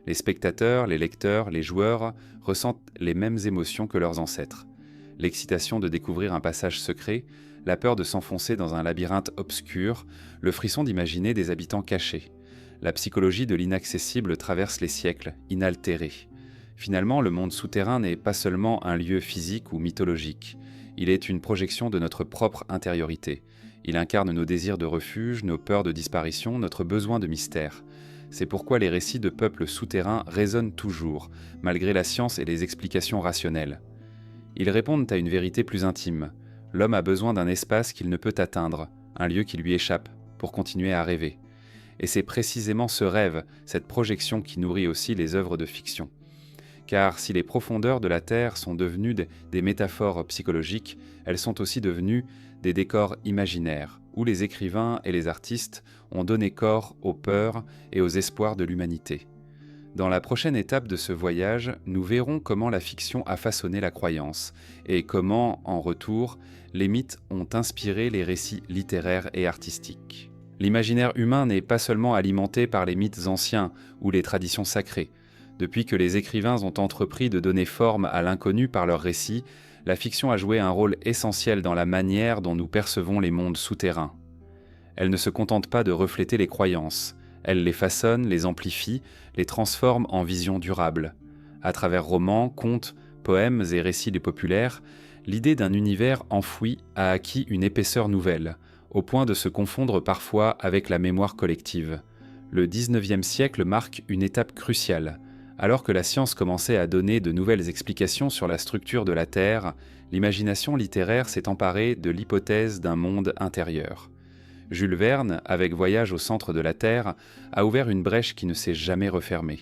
Les spectateurs, les lecteurs, les joueurs ressentent les mêmes émotions que leurs ancêtres. L'excitation de découvrir un passage secret, la peur de s'enfoncer dans un labyrinthe obscur, le frisson d'imaginer des habitants cachés. La psychologie de l'inaccessible traverse les siècles, inaltérée. Finalement, le monde souterrain n'est pas seulement un lieu physique ou mythologique. Il est une projection de notre propre intériorité. Il incarne nos désirs de refuge, nos peurs de disparition, notre besoin de mystère. C'est pourquoi les récits de peuples souterrains résonnent toujours, malgré la science et les explications rationnelles. Ils répondent à une vérité plus intime. L'homme a besoin d'un espace qu'il ne peut atteindre, un lieu qui lui échappe, pour continuer à rêver. Et c'est précisément ce rêve, cette projection qui nourrit aussi les œuvres de fiction. Car si les profondeurs de la Terre sont devenues des métaphores psychologiques, elles sont aussi devenues des décors imaginaires, où les écrivains et les artistes ont donné corps aux peurs et aux espoirs de l'humanité. Dans la prochaine étape de ce voyage, nous verrons comment la fiction a façonné la croyance, et comment, en retour, les mythes ont inspiré les récits littéraires et artistiques. L'imaginaire humain n'est pas seulement alimenté par les mythes anciens ou les traditions sacrées. Depuis que les écrivains ont entrepris de donner forme à l'inconnu par leurs récits, la fiction a joué un rôle essentiel dans la manière dont nous percevons les mondes souterrains. Elle ne se contente pas de refléter les croyances, elle les façonne, les amplifie, les transforme en visions durables. À travers romans, contes, poèmes et récits les populaires, l'idée d'un univers enfoui a acquis une épaisseur nouvelle, au point de se confondre parfois avec la mémoire collective. Le XIXe siècle marque une étape cruciale. Alors que la science commençait à donner de nouvelles explications sur la structure de la Terre, l'imagination littéraire s'est emparée de l'hypothèse d'un monde intérieur. Jules Verne, avec Voyage au centre de la Terre, a ouvert une brèche qui ne s'est jamais refermée.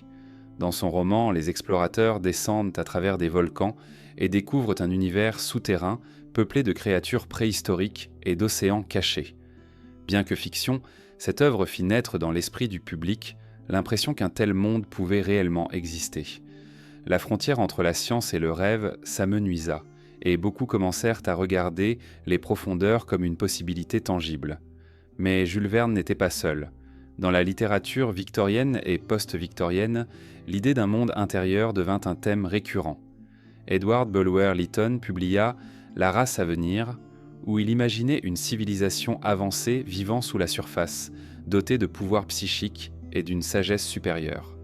Dans son roman, les explorateurs descendent à travers des volcans et découvrent un univers souterrain peuplé de créatures préhistoriques et d'océans cachés. Bien que fiction, cette œuvre fit naître dans l'esprit du public l'impression qu'un tel monde pouvait réellement exister. La frontière entre la science et le rêve s'amenuisa, et beaucoup commencèrent à regarder les profondeurs comme une possibilité tangible. Mais Jules Verne n'était pas seul. Dans la littérature victorienne et post-victorienne, l'idée d'un monde intérieur devint un thème récurrent. Edward Bulwer-Lytton publia « La race à venir », où il imaginait une civilisation avancée vivant sous la surface, dotée de pouvoirs psychiques et d'une sagesse supérieure.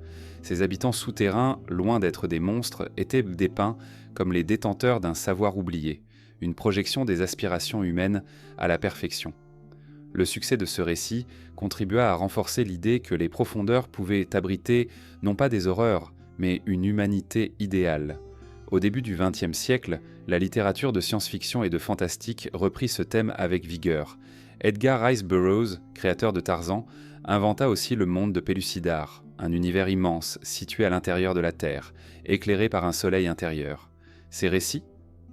Ces habitants souterrains, loin d'être des monstres, étaient dépeints comme les détenteurs d'un savoir oublié, une projection des aspirations humaines à la perfection. Le succès de ce récit contribua à renforcer l'idée que les profondeurs pouvaient abriter non pas des horreurs, mais une humanité idéale. Au début du XXe siècle, la littérature de science-fiction et de fantastique reprit ce thème avec vigueur. Edgar Rice Burroughs, créateur de Tarzan, inventa aussi le monde de Pellucidar, un univers immense situé à l'intérieur de la Terre, éclairé par un soleil intérieur. Ces récits,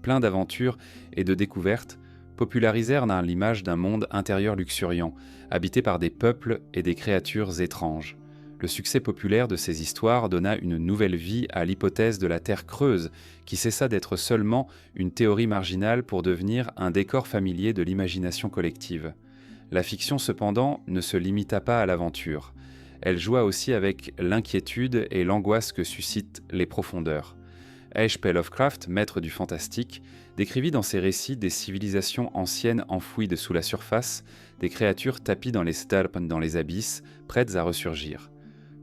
pleins d'aventures et de découvertes, popularisèrent l'image d'un monde intérieur luxuriant, habité par des peuples et des créatures étranges. Le succès populaire de ces histoires donna une nouvelle vie à l'hypothèse de la Terre creuse, qui cessa d'être seulement une théorie marginale pour devenir un décor familier de l'imagination collective. La fiction, cependant, ne se limita pas à l'aventure. Elle joua aussi avec l'inquiétude et l'angoisse que suscitent les profondeurs. H.P. Lovecraft, maître du fantastique, décrivit dans ses récits des civilisations anciennes enfouies dessous la surface, des créatures tapies dans les stalpes, dans les abysses, prêtes à ressurgir.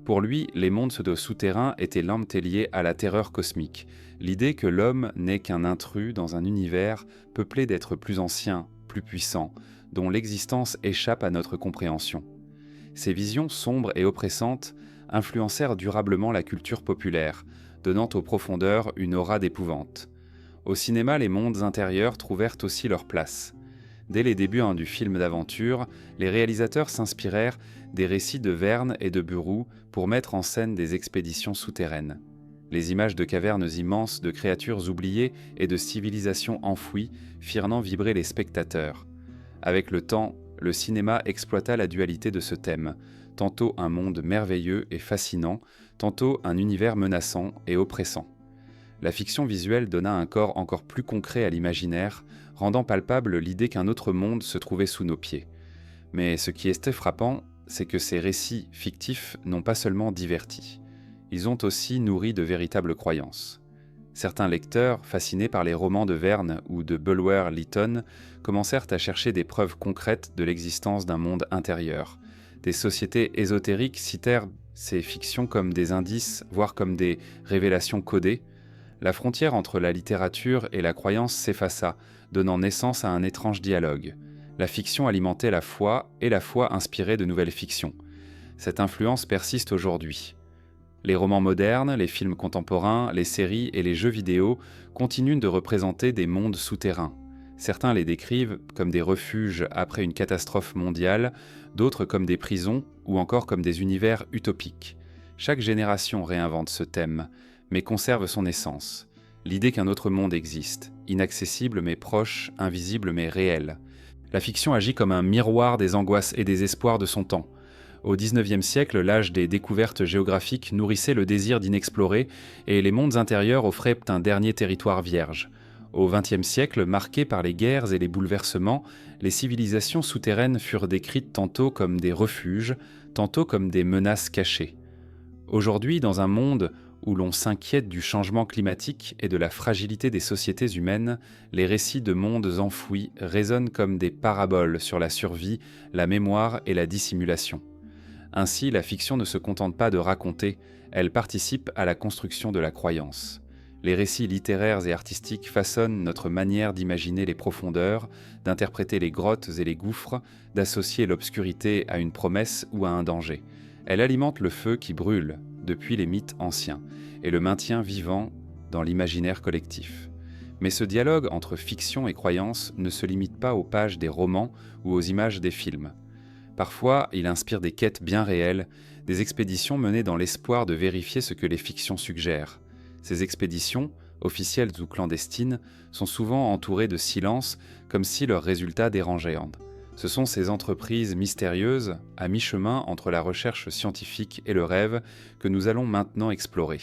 Pour lui, les mondes souterrains étaient lampes liées à la terreur cosmique, l'idée que l'homme n'est qu'un intrus dans un univers peuplé d'êtres plus anciens, plus puissants, dont l'existence échappe à notre compréhension. Ces visions sombres et oppressantes influencèrent durablement la culture populaire, donnant aux profondeurs une aura d'épouvante. Au cinéma, les mondes intérieurs trouvèrent aussi leur place. Dès les débuts du film d'aventure, les réalisateurs s'inspirèrent des récits de Verne et de Burroughs pour mettre en scène des expéditions souterraines. Les images de cavernes immenses, de créatures oubliées et de civilisations enfouies firent vibrer les spectateurs. Avec le temps, le cinéma exploita la dualité de ce thème, tantôt un monde merveilleux et fascinant, tantôt un univers menaçant et oppressant. La fiction visuelle donna un corps encore plus concret à l'imaginaire, rendant palpable l'idée qu'un autre monde se trouvait sous nos pieds. Mais ce qui était frappant, c'est que ces récits fictifs n'ont pas seulement diverti. Ils ont aussi nourri de véritables croyances. Certains lecteurs, fascinés par les romans de Verne ou de Bulwer-Lytton, commencèrent à chercher des preuves concrètes de l'existence d'un monde intérieur. Des sociétés ésotériques citèrent ces fictions comme des indices, voire comme des révélations codées. La frontière entre la littérature et la croyance s'effaça, donnant naissance à un étrange dialogue. La fiction alimentait la foi et la foi inspirait de nouvelles fictions. Cette influence persiste aujourd'hui. Les romans modernes, les films contemporains, les séries et les jeux vidéo continuent de représenter des mondes souterrains. Certains les décrivent comme des refuges après une catastrophe mondiale, d'autres comme des prisons ou encore comme des univers utopiques. Chaque génération réinvente ce thème, mais conserve son essence. L'idée qu'un autre monde existe, inaccessible mais proche, invisible mais réel. La fiction agit comme un miroir des angoisses et des espoirs de son temps. Au XIXe siècle, l'âge des découvertes géographiques nourrissait le désir d'inexplorer et les mondes intérieurs offraient un dernier territoire vierge. Au XXe siècle, marqué par les guerres et les bouleversements, les civilisations souterraines furent décrites tantôt comme des refuges, tantôt comme des menaces cachées. Aujourd'hui, dans un monde où l'on s'inquiète du changement climatique et de la fragilité des sociétés humaines, les récits de mondes enfouis résonnent comme des paraboles sur la survie, la mémoire et la dissimulation. Ainsi, la fiction ne se contente pas de raconter, elle participe à la construction de la croyance. Les récits littéraires et artistiques façonnent notre manière d'imaginer les profondeurs, d'interpréter les grottes et les gouffres, d'associer l'obscurité à une promesse ou à un danger. Elle alimente le feu qui brûle depuis les mythes anciens et le maintient vivant dans l'imaginaire collectif. Mais ce dialogue entre fiction et croyance ne se limite pas aux pages des romans ou aux images des films. Parfois, il inspire des quêtes bien réelles, des expéditions menées dans l'espoir de vérifier ce que les fictions suggèrent. Ces expéditions, officielles ou clandestines, sont souvent entourées de silence, comme si leurs résultats dérangeaient. Ce sont ces entreprises mystérieuses, à mi-chemin entre la recherche scientifique et le rêve, que nous allons maintenant explorer.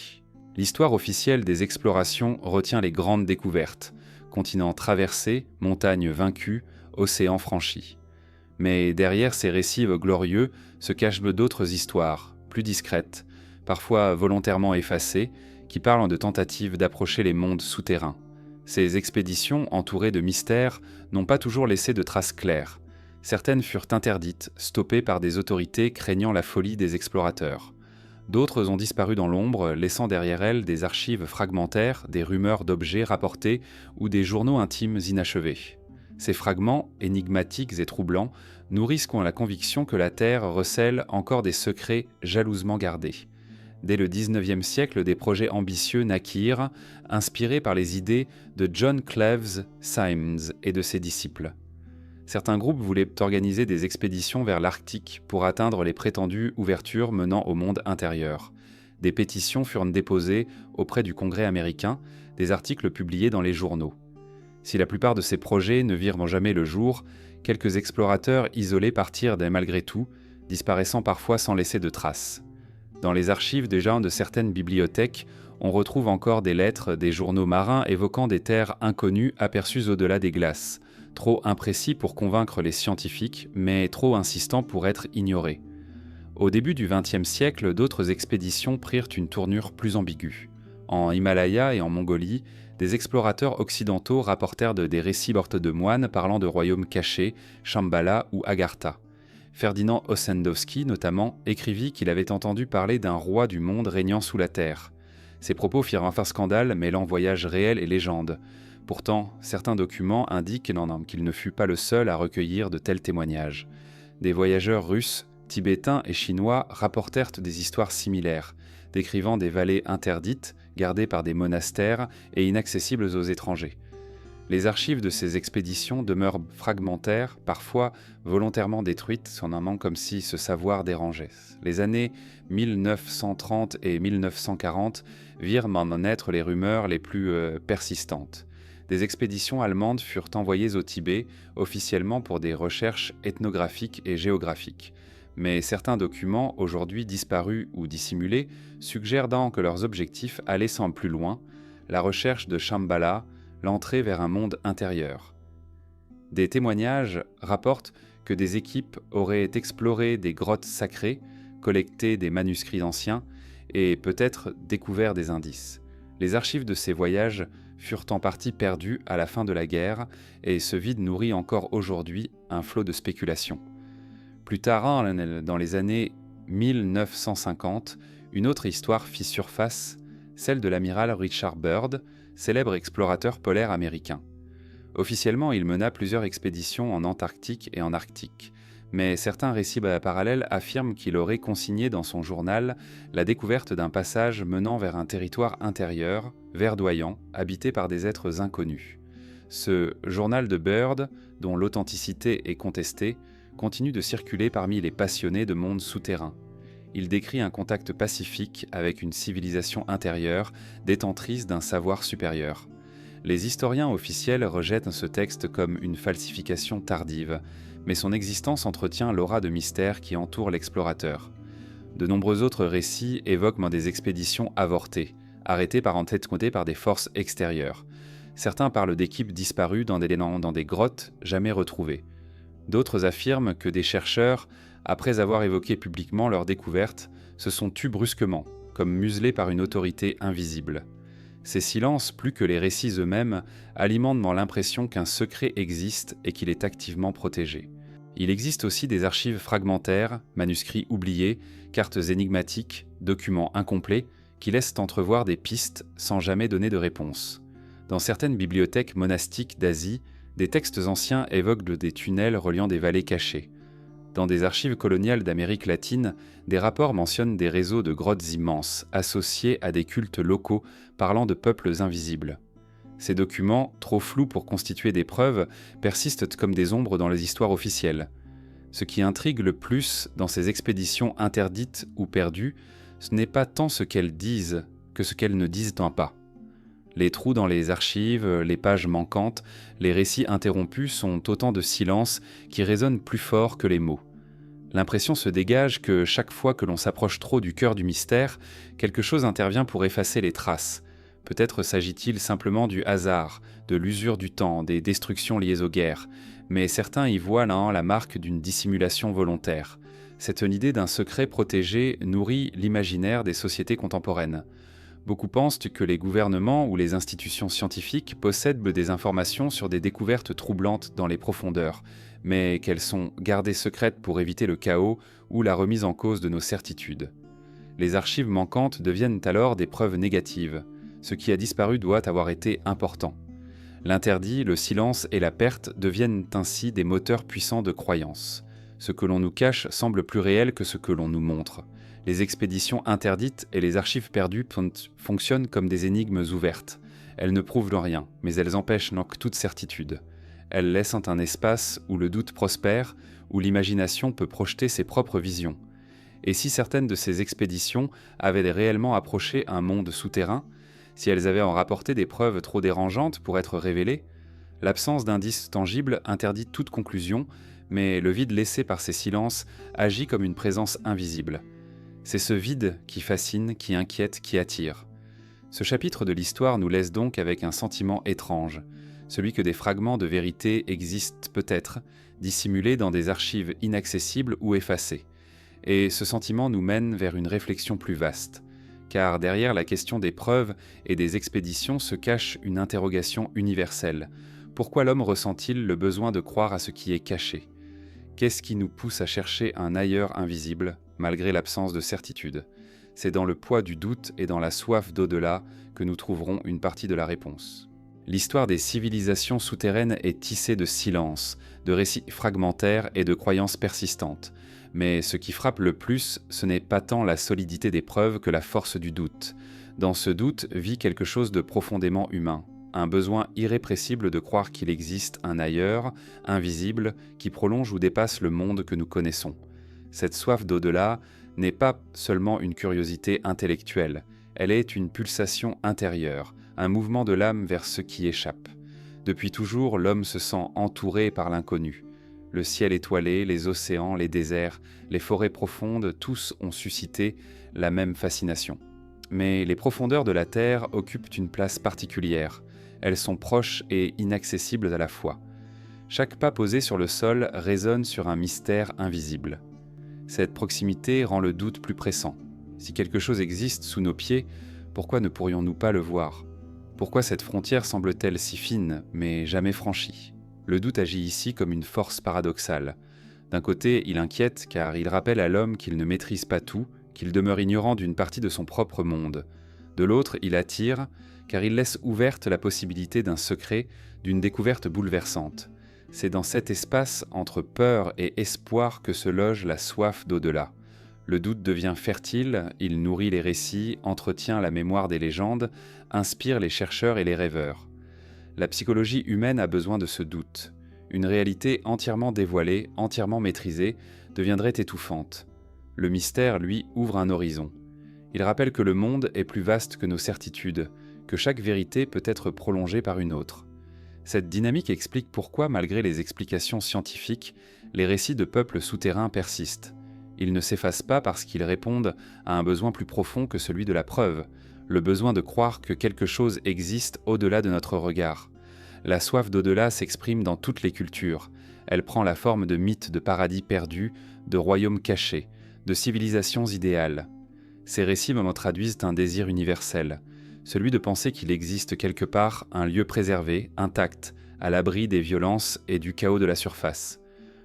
L'histoire officielle des explorations retient les grandes découvertes, continents traversés, montagnes vaincues, océans franchis. Mais derrière ces récits glorieux se cachent d'autres histoires, plus discrètes, parfois volontairement effacées, qui parlent de tentatives d'approcher les mondes souterrains. Ces expéditions, entourées de mystères, n'ont pas toujours laissé de traces claires. Certaines furent interdites, stoppées par des autorités craignant la folie des explorateurs. D'autres ont disparu dans l'ombre, laissant derrière elles des archives fragmentaires, des rumeurs d'objets rapportés ou des journaux intimes inachevés. Ces fragments, énigmatiques et troublants, nourrissent la conviction que la Terre recèle encore des secrets jalousement gardés. Dès le XIXe siècle, des projets ambitieux naquirent, inspirés par les idées de John Cleves Symons et de ses disciples. Certains groupes voulaient organiser des expéditions vers l'Arctique pour atteindre les prétendues ouvertures menant au monde intérieur. Des pétitions furent déposées auprès du Congrès américain, des articles publiés dans les journaux. Si la plupart de ces projets ne virent jamais le jour, quelques explorateurs isolés partirent malgré tout, disparaissant parfois sans laisser de traces. Dans les archives déjà de certaines bibliothèques, on retrouve encore des lettres des journaux marins évoquant des terres inconnues aperçues au-delà des glaces, trop imprécis pour convaincre les scientifiques, mais trop insistants pour être ignorés. Au début du XXe siècle, d'autres expéditions prirent une tournure plus ambiguë. En Himalaya et en Mongolie, des explorateurs occidentaux rapportèrent des récits mortes de moines parlant de royaumes cachés, Shambhala ou Agartha. Ferdinand Ossendowski, notamment, écrivit qu'il avait entendu parler d'un roi du monde régnant sous la terre. Ces propos firent enfin scandale, mêlant voyage réel et légende. Pourtant, certains documents indiquent qu'il ne fut pas le seul à recueillir de tels témoignages. Des voyageurs russes, tibétains et chinois rapportèrent des histoires similaires, décrivant des vallées interdites, gardées par des monastères et inaccessibles aux étrangers. Les archives de ces expéditions demeurent fragmentaires, parfois volontairement détruites, sonnant comme si ce savoir dérangeait. Les années 1930 et 1940 virent en naître les rumeurs les plus persistantes. Des expéditions allemandes furent envoyées au Tibet, officiellement pour des recherches ethnographiques et géographiques. Mais certains documents, aujourd'hui disparus ou dissimulés, suggèrent que leurs objectifs allaient sans plus loin, la recherche de Shambhala, l'entrée vers un monde intérieur. Des témoignages rapportent que des équipes auraient exploré des grottes sacrées, collecté des manuscrits anciens et peut-être découvert des indices. Les archives de ces voyages furent en partie perdues à la fin de la guerre et ce vide nourrit encore aujourd'hui un flot de spéculations. Plus tard, dans les années 1950, une autre histoire fit surface, celle de l'amiral Richard Byrd, célèbre explorateur polaire américain. Officiellement, il mena plusieurs expéditions en Antarctique et en Arctique, mais certains récits parallèles affirment qu'il aurait consigné dans son journal la découverte d'un passage menant vers un territoire intérieur, verdoyant, habité par des êtres inconnus. Ce journal de Byrd, dont l'authenticité est contestée, continue de circuler parmi les passionnés de mondes souterrains. Il décrit un contact pacifique avec une civilisation intérieure, détentrice d'un savoir supérieur. Les historiens officiels rejettent ce texte comme une falsification tardive, mais son existence entretient l'aura de mystère qui entoure l'explorateur. De nombreux autres récits évoquent des expéditions avortées, arrêtées par des forces extérieures. Certains parlent d'équipes disparues dans des grottes jamais retrouvées. D'autres affirment que des chercheurs, après avoir évoqué publiquement leur découverte, se sont tus brusquement, comme muselés par une autorité invisible. Ces silences, plus que les récits eux-mêmes, alimentent l'impression qu'un secret existe et qu'il est activement protégé. Il existe aussi des archives fragmentaires, manuscrits oubliés, cartes énigmatiques, documents incomplets, qui laissent entrevoir des pistes sans jamais donner de réponse. Dans certaines bibliothèques monastiques d'Asie, des textes anciens évoquent des tunnels reliant des vallées cachées. Dans des archives coloniales d'Amérique latine, des rapports mentionnent des réseaux de grottes immenses, associés à des cultes locaux parlant de peuples invisibles. Ces documents, trop flous pour constituer des preuves, persistent comme des ombres dans les histoires officielles. Ce qui intrigue le plus dans ces expéditions interdites ou perdues, ce n'est pas tant ce qu'elles disent que ce qu'elles ne disent pas. Les trous dans les archives, les pages manquantes, les récits interrompus sont autant de silences qui résonnent plus fort que les mots. L'impression se dégage que chaque fois que l'on s'approche trop du cœur du mystère, quelque chose intervient pour effacer les traces. Peut-être s'agit-il simplement du hasard, de l'usure du temps, des destructions liées aux guerres, mais certains y voient là la marque d'une dissimulation volontaire. Cette idée d'un secret protégé nourrit l'imaginaire des sociétés contemporaines. Beaucoup pensent que les gouvernements ou les institutions scientifiques possèdent des informations sur des découvertes troublantes dans les profondeurs, mais qu'elles sont gardées secrètes pour éviter le chaos ou la remise en cause de nos certitudes. Les archives manquantes deviennent alors des preuves négatives. Ce qui a disparu doit avoir été important. L'interdit, le silence et la perte deviennent ainsi des moteurs puissants de croyance. Ce que l'on nous cache semble plus réel que ce que l'on nous montre. Les expéditions interdites et les archives perdues fonctionnent comme des énigmes ouvertes. Elles ne prouvent rien, mais elles empêchent toute certitude. Elles laissent un espace où le doute prospère, où l'imagination peut projeter ses propres visions. Et si certaines de ces expéditions avaient réellement approché un monde souterrain, si elles avaient en rapporté des preuves trop dérangeantes pour être révélées, l'absence d'indices tangibles interdit toute conclusion, mais le vide laissé par ces silences agit comme une présence invisible. C'est ce vide qui fascine, qui inquiète, qui attire. Ce chapitre de l'histoire nous laisse donc avec un sentiment étrange, celui que des fragments de vérité existent peut-être, dissimulés dans des archives inaccessibles ou effacées. Et ce sentiment nous mène vers une réflexion plus vaste, car derrière la question des preuves et des expéditions se cache une interrogation universelle. Pourquoi l'homme ressent-il le besoin de croire à ce qui est caché ? Qu'est-ce qui nous pousse à chercher un ailleurs invisible, malgré l'absence de certitude ? C'est dans le poids du doute et dans la soif d'au-delà que nous trouverons une partie de la réponse. L'histoire des civilisations souterraines est tissée de silences, de récits fragmentaires et de croyances persistantes. Mais ce qui frappe le plus, ce n'est pas tant la solidité des preuves que la force du doute. Dans ce doute vit quelque chose de profondément humain, un besoin irrépressible de croire qu'il existe un ailleurs, invisible, qui prolonge ou dépasse le monde que nous connaissons. Cette soif d'au-delà n'est pas seulement une curiosité intellectuelle, elle est une pulsation intérieure, un mouvement de l'âme vers ce qui échappe. Depuis toujours, l'homme se sent entouré par l'inconnu. Le ciel étoilé, les océans, les déserts, les forêts profondes, tous ont suscité la même fascination. Mais les profondeurs de la Terre occupent une place particulière. Elles sont proches et inaccessibles à la fois. Chaque pas posé sur le sol résonne sur un mystère invisible. Cette proximité rend le doute plus pressant. Si quelque chose existe sous nos pieds, pourquoi ne pourrions-nous pas le voir ? Pourquoi cette frontière semble-t-elle si fine, mais jamais franchie ? Le doute agit ici comme une force paradoxale. D'un côté, il inquiète car il rappelle à l'homme qu'il ne maîtrise pas tout, qu'il demeure ignorant d'une partie de son propre monde. De l'autre, il attire car il laisse ouverte la possibilité d'un secret, d'une découverte bouleversante. C'est dans cet espace entre peur et espoir que se loge la soif d'au-delà. Le doute devient fertile, il nourrit les récits, entretient la mémoire des légendes, inspire les chercheurs et les rêveurs. La psychologie humaine a besoin de ce doute. Une réalité entièrement dévoilée, entièrement maîtrisée, deviendrait étouffante. Le mystère, lui, ouvre un horizon. Il rappelle que le monde est plus vaste que nos certitudes, que chaque vérité peut être prolongée par une autre. Cette dynamique explique pourquoi, malgré les explications scientifiques, les récits de peuples souterrains persistent. Ils ne s'effacent pas parce qu'ils répondent à un besoin plus profond que celui de la preuve, le besoin de croire que quelque chose existe au-delà de notre regard. La soif d'au-delà s'exprime dans toutes les cultures. Elle prend la forme de mythes de paradis perdus, de royaumes cachés, de civilisations idéales. Ces récits me traduisent un désir universel, celui de penser qu'il existe quelque part un lieu préservé, intact, à l'abri des violences et du chaos de la surface.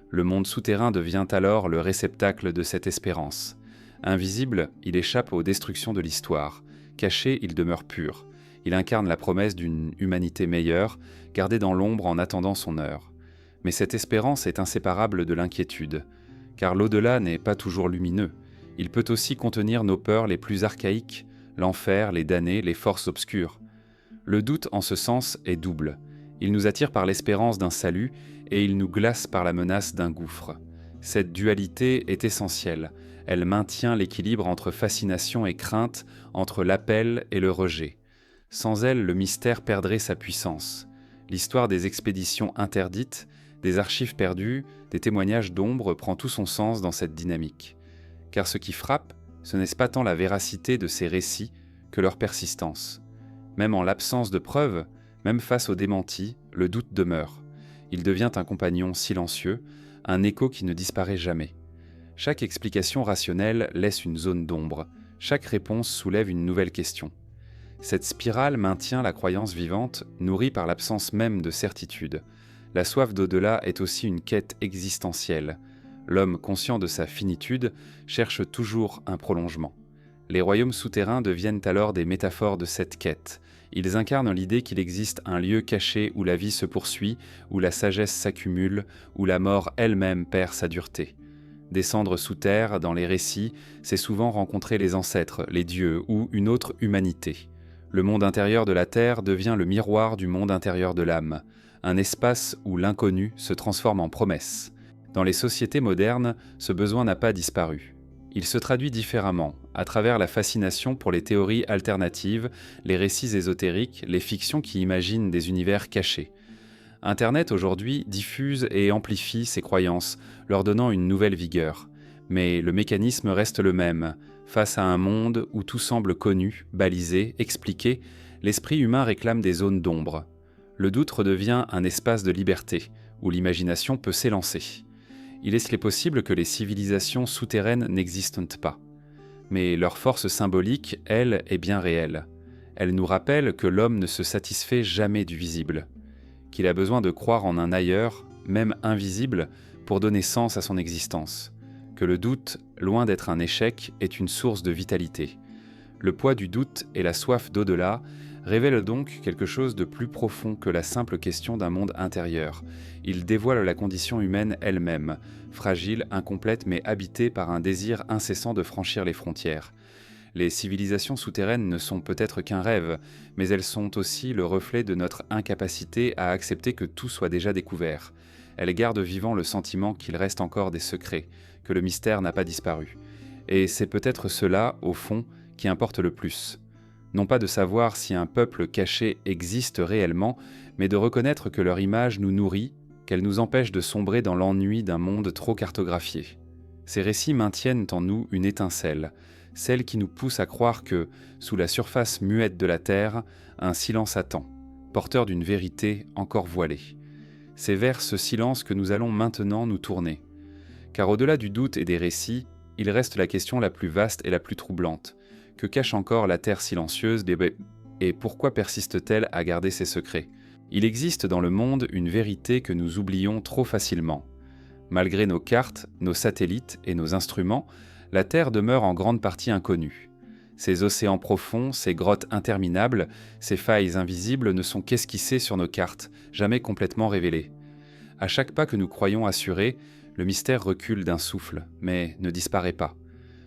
Le monde souterrain devient alors le réceptacle de cette espérance. Invisible, il échappe aux destructions de l'histoire, caché, il demeure pur. Il incarne la promesse d'une humanité meilleure, gardée dans l'ombre en attendant son heure. Mais cette espérance est inséparable de l'inquiétude, car l'au-delà n'est pas toujours lumineux. Il peut aussi contenir nos peurs les plus archaïques, l'enfer, les damnés, les forces obscures. Le doute, en ce sens, est double. Il nous attire par l'espérance d'un salut et il nous glace par la menace d'un gouffre. Cette dualité est essentielle. Elle maintient l'équilibre entre fascination et crainte, entre l'appel et le rejet. Sans elle, le mystère perdrait sa puissance. L'histoire des expéditions interdites, des archives perdues, des témoignages d'ombre prend tout son sens dans cette dynamique. Car ce qui frappe, ce n'est pas tant la véracité de ces récits que leur persistance. Même en l'absence de preuves, même face aux démentis, le doute demeure. Il devient un compagnon silencieux, un écho qui ne disparaît jamais. Chaque explication rationnelle laisse une zone d'ombre, chaque réponse soulève une nouvelle question. Cette spirale maintient la croyance vivante, nourrie par l'absence même de certitude. La soif d'au-delà est aussi une quête existentielle. L'homme, conscient de sa finitude, cherche toujours un prolongement. Les royaumes souterrains deviennent alors des métaphores de cette quête. Ils incarnent l'idée qu'il existe un lieu caché où la vie se poursuit, où la sagesse s'accumule, où la mort elle-même perd sa dureté. Descendre sous terre, dans les récits, c'est souvent rencontrer les ancêtres, les dieux ou une autre humanité. Le monde intérieur de la terre devient le miroir du monde intérieur de l'âme, un espace où l'inconnu se transforme en promesse. Dans les sociétés modernes, ce besoin n'a pas disparu. Il se traduit différemment, à travers la fascination pour les théories alternatives, les récits ésotériques, les fictions qui imaginent des univers cachés. Internet aujourd'hui diffuse et amplifie ces croyances, leur donnant une nouvelle vigueur. Mais le mécanisme reste le même. Face à un monde où tout semble connu, balisé, expliqué, l'esprit humain réclame des zones d'ombre. Le doute redevient un espace de liberté, où l'imagination peut s'élancer. Il est possible que les civilisations souterraines n'existent pas. Mais leur force symbolique, elle, est bien réelle. Elle nous rappelle que l'homme ne se satisfait jamais du visible, qu'il a besoin de croire en un ailleurs, même invisible, pour donner sens à son existence, que le doute, loin d'être un échec, est une source de vitalité. Le poids du doute et la soif d'au-delà révèlent donc quelque chose de plus profond que la simple question d'un monde intérieur. Ils dévoilent la condition humaine elle-même, fragile, incomplète mais habitée par un désir incessant de franchir les frontières. Les civilisations souterraines ne sont peut-être qu'un rêve, mais elles sont aussi le reflet de notre incapacité à accepter que tout soit déjà découvert. Elles gardent vivant le sentiment qu'il reste encore des secrets, que le mystère n'a pas disparu. Et c'est peut-être cela, au fond, qui importe le plus. Non pas de savoir si un peuple caché existe réellement, mais de reconnaître que leur image nous nourrit, qu'elle nous empêche de sombrer dans l'ennui d'un monde trop cartographié. Ces récits maintiennent en nous une étincelle, celle qui nous pousse à croire que, sous la surface muette de la terre, un silence attend, porteur d'une vérité encore voilée. C'est vers ce silence que nous allons maintenant nous tourner. Car au-delà du doute et des récits, il reste la question la plus vaste et la plus troublante. Que cache encore la terre silencieuse et pourquoi persiste-t-elle à garder ses secrets ? Il existe dans le monde une vérité que nous oublions trop facilement. Malgré nos cartes, nos satellites et nos instruments, la Terre demeure en grande partie inconnue. Ses océans profonds, ses grottes interminables, ses failles invisibles ne sont qu'esquissées sur nos cartes, jamais complètement révélées. À chaque pas que nous croyons assuré, le mystère recule d'un souffle, mais ne disparaît pas.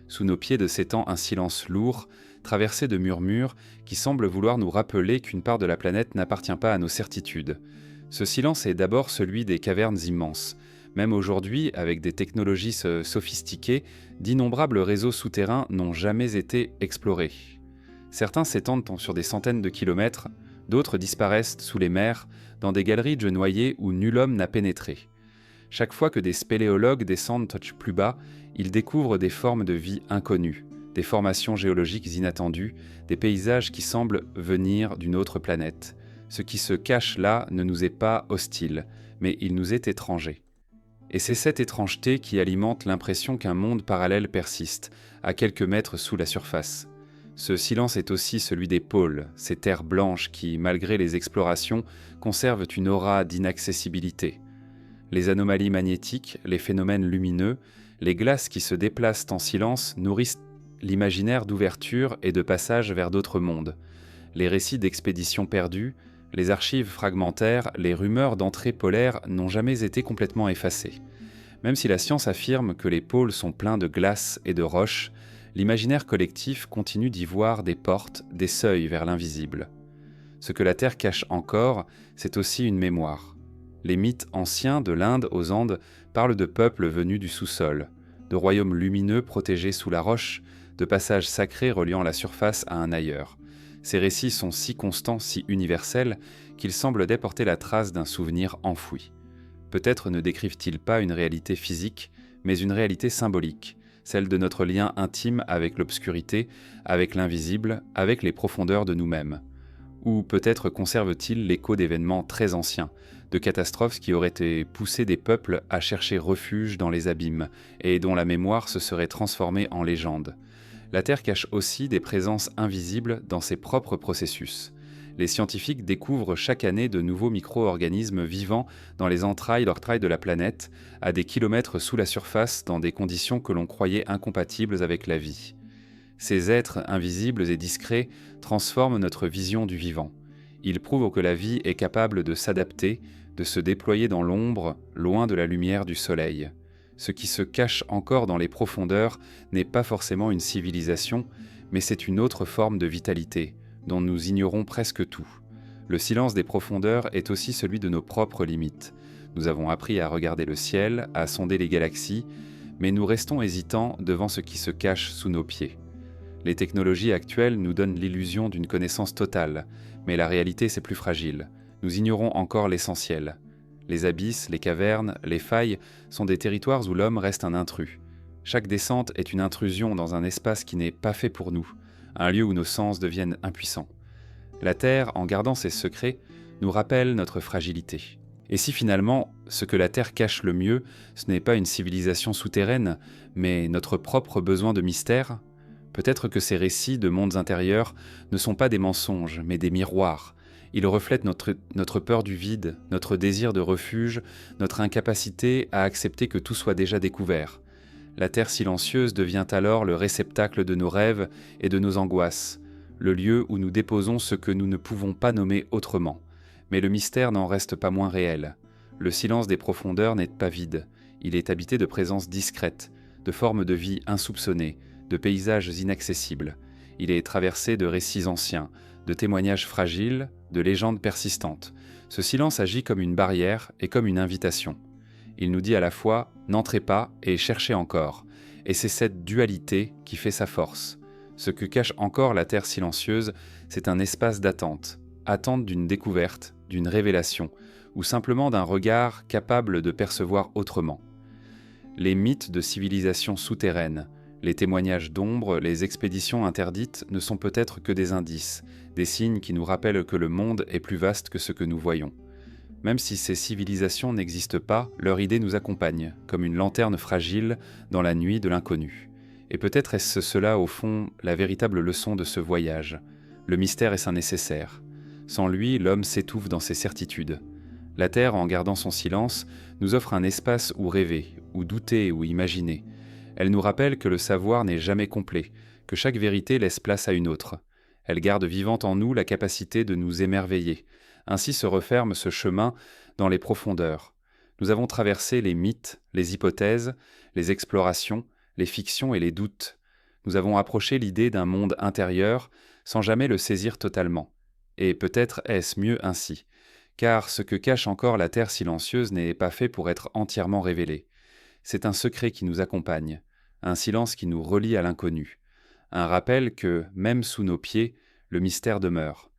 Sous nos pieds s'étend un silence lourd, traversé de murmures qui semblent vouloir nous rappeler qu'une part de la planète n'appartient pas à nos certitudes. Ce silence est d'abord celui des cavernes immenses. Même aujourd'hui, avec des technologies sophistiquées, d'innombrables réseaux souterrains n'ont jamais été explorés. Certains s'étendent sur des centaines de kilomètres, d'autres disparaissent sous les mers, dans des galeries de noyés où nul homme n'a pénétré. Chaque fois que des spéléologues descendent plus bas, ils découvrent des formes de vie inconnues, des formations géologiques inattendues, des paysages qui semblent venir d'une autre planète. Ce qui se cache là ne nous est pas hostile, mais il nous est étranger. Et c'est cette étrangeté qui alimente l'impression qu'un monde parallèle persiste, à quelques mètres sous la surface. Ce silence est aussi celui des pôles, ces terres blanches qui, malgré les explorations, conservent une aura d'inaccessibilité. Les anomalies magnétiques, les phénomènes lumineux, les glaces qui se déplacent en silence nourrissent l'imaginaire d'ouverture et de passage vers d'autres mondes. Les récits d'expéditions perdues, les archives fragmentaires, les rumeurs d'entrées polaires n'ont jamais été complètement effacées. Même si la science affirme que les pôles sont pleins de glace et de roches, l'imaginaire collectif continue d'y voir des portes, des seuils vers l'invisible. Ce que la Terre cache encore, c'est aussi une mémoire. Les mythes anciens de l'Inde aux Andes parlent de peuples venus du sous-sol, de royaumes lumineux protégés sous la roche, de passages sacrés reliant la surface à un ailleurs. Ces récits sont si constants, si universels, qu'ils semblent déporter la trace d'un souvenir enfoui. Peut-être ne décrivent-ils pas une réalité physique, mais une réalité symbolique, celle de notre lien intime avec l'obscurité, avec l'invisible, avec les profondeurs de nous-mêmes. Ou peut-être conservent-ils l'écho d'événements très anciens, de catastrophes qui auraient poussé des peuples à chercher refuge dans les abîmes, et dont la mémoire se serait transformée en légende. La Terre cache aussi des présences invisibles dans ses propres processus. Les scientifiques découvrent chaque année de nouveaux micro-organismes vivants dans les entrailles de la planète, à des kilomètres sous la surface, dans des conditions que l'on croyait incompatibles avec la vie. Ces êtres invisibles et discrets transforment notre vision du vivant. Ils prouvent que la vie est capable de s'adapter, de se déployer dans l'ombre, loin de la lumière du soleil. Ce qui se cache encore dans les profondeurs n'est pas forcément une civilisation, mais c'est une autre forme de vitalité, dont nous ignorons presque tout. Le silence des profondeurs est aussi celui de nos propres limites. Nous avons appris à regarder le ciel, à sonder les galaxies, mais nous restons hésitants devant ce qui se cache sous nos pieds. Les technologies actuelles nous donnent l'illusion d'une connaissance totale, mais la réalité c'est plus fragile. Nous ignorons encore l'essentiel. Les abysses, les cavernes, les failles sont des territoires où l'homme reste un intrus. Chaque descente est une intrusion dans un espace qui n'est pas fait pour nous, un lieu où nos sens deviennent impuissants. La Terre, en gardant ses secrets, nous rappelle notre fragilité. Et si finalement, ce que la Terre cache le mieux, ce n'est pas une civilisation souterraine, mais notre propre besoin de mystère, peut-être que ces récits de mondes intérieurs ne sont pas des mensonges, mais des miroirs. Ils reflètent notre peur du vide, notre désir de refuge, notre incapacité à accepter que tout soit déjà découvert. La terre silencieuse devient alors le réceptacle de nos rêves et de nos angoisses, le lieu où nous déposons ce que nous ne pouvons pas nommer autrement. Mais le mystère n'en reste pas moins réel. Le silence des profondeurs n'est pas vide, il est habité de présences discrètes, de formes de vie insoupçonnées, de paysages inaccessibles. Il est traversé de récits anciens, de témoignages fragiles, de légendes persistantes. Ce silence agit comme une barrière et comme une invitation. Il nous dit à la fois « n'entrez pas » et « cherchez encore ». Et c'est cette dualité qui fait sa force. Ce que cache encore la terre silencieuse, c'est un espace d'attente. Attente d'une découverte, d'une révélation, ou simplement d'un regard capable de percevoir autrement. Les mythes de civilisations souterraines, les témoignages d'ombre, les expéditions interdites ne sont peut-être que des indices, des signes qui nous rappellent que le monde est plus vaste que ce que nous voyons. Même si ces civilisations n'existent pas, leur idée nous accompagne, comme une lanterne fragile dans la nuit de l'inconnu. Et peut-être est-ce cela, au fond, la véritable leçon de ce voyage. Le mystère est un nécessaire. Sans lui, l'homme s'étouffe dans ses certitudes. La Terre, en gardant son silence, nous offre un espace où rêver, où douter, où imaginer. Elle nous rappelle que le savoir n'est jamais complet, que chaque vérité laisse place à une autre. Elle garde vivante en nous la capacité de nous émerveiller. Ainsi se referme ce chemin dans les profondeurs. Nous avons traversé les mythes, les hypothèses, les explorations, les fictions et les doutes. Nous avons approché l'idée d'un monde intérieur sans jamais le saisir totalement. Et peut-être est-ce mieux ainsi, car ce que cache encore la terre silencieuse n'est pas fait pour être entièrement révélé. C'est un secret qui nous accompagne, un silence qui nous relie à l'inconnu, un rappel que, même sous nos pieds, le mystère demeure.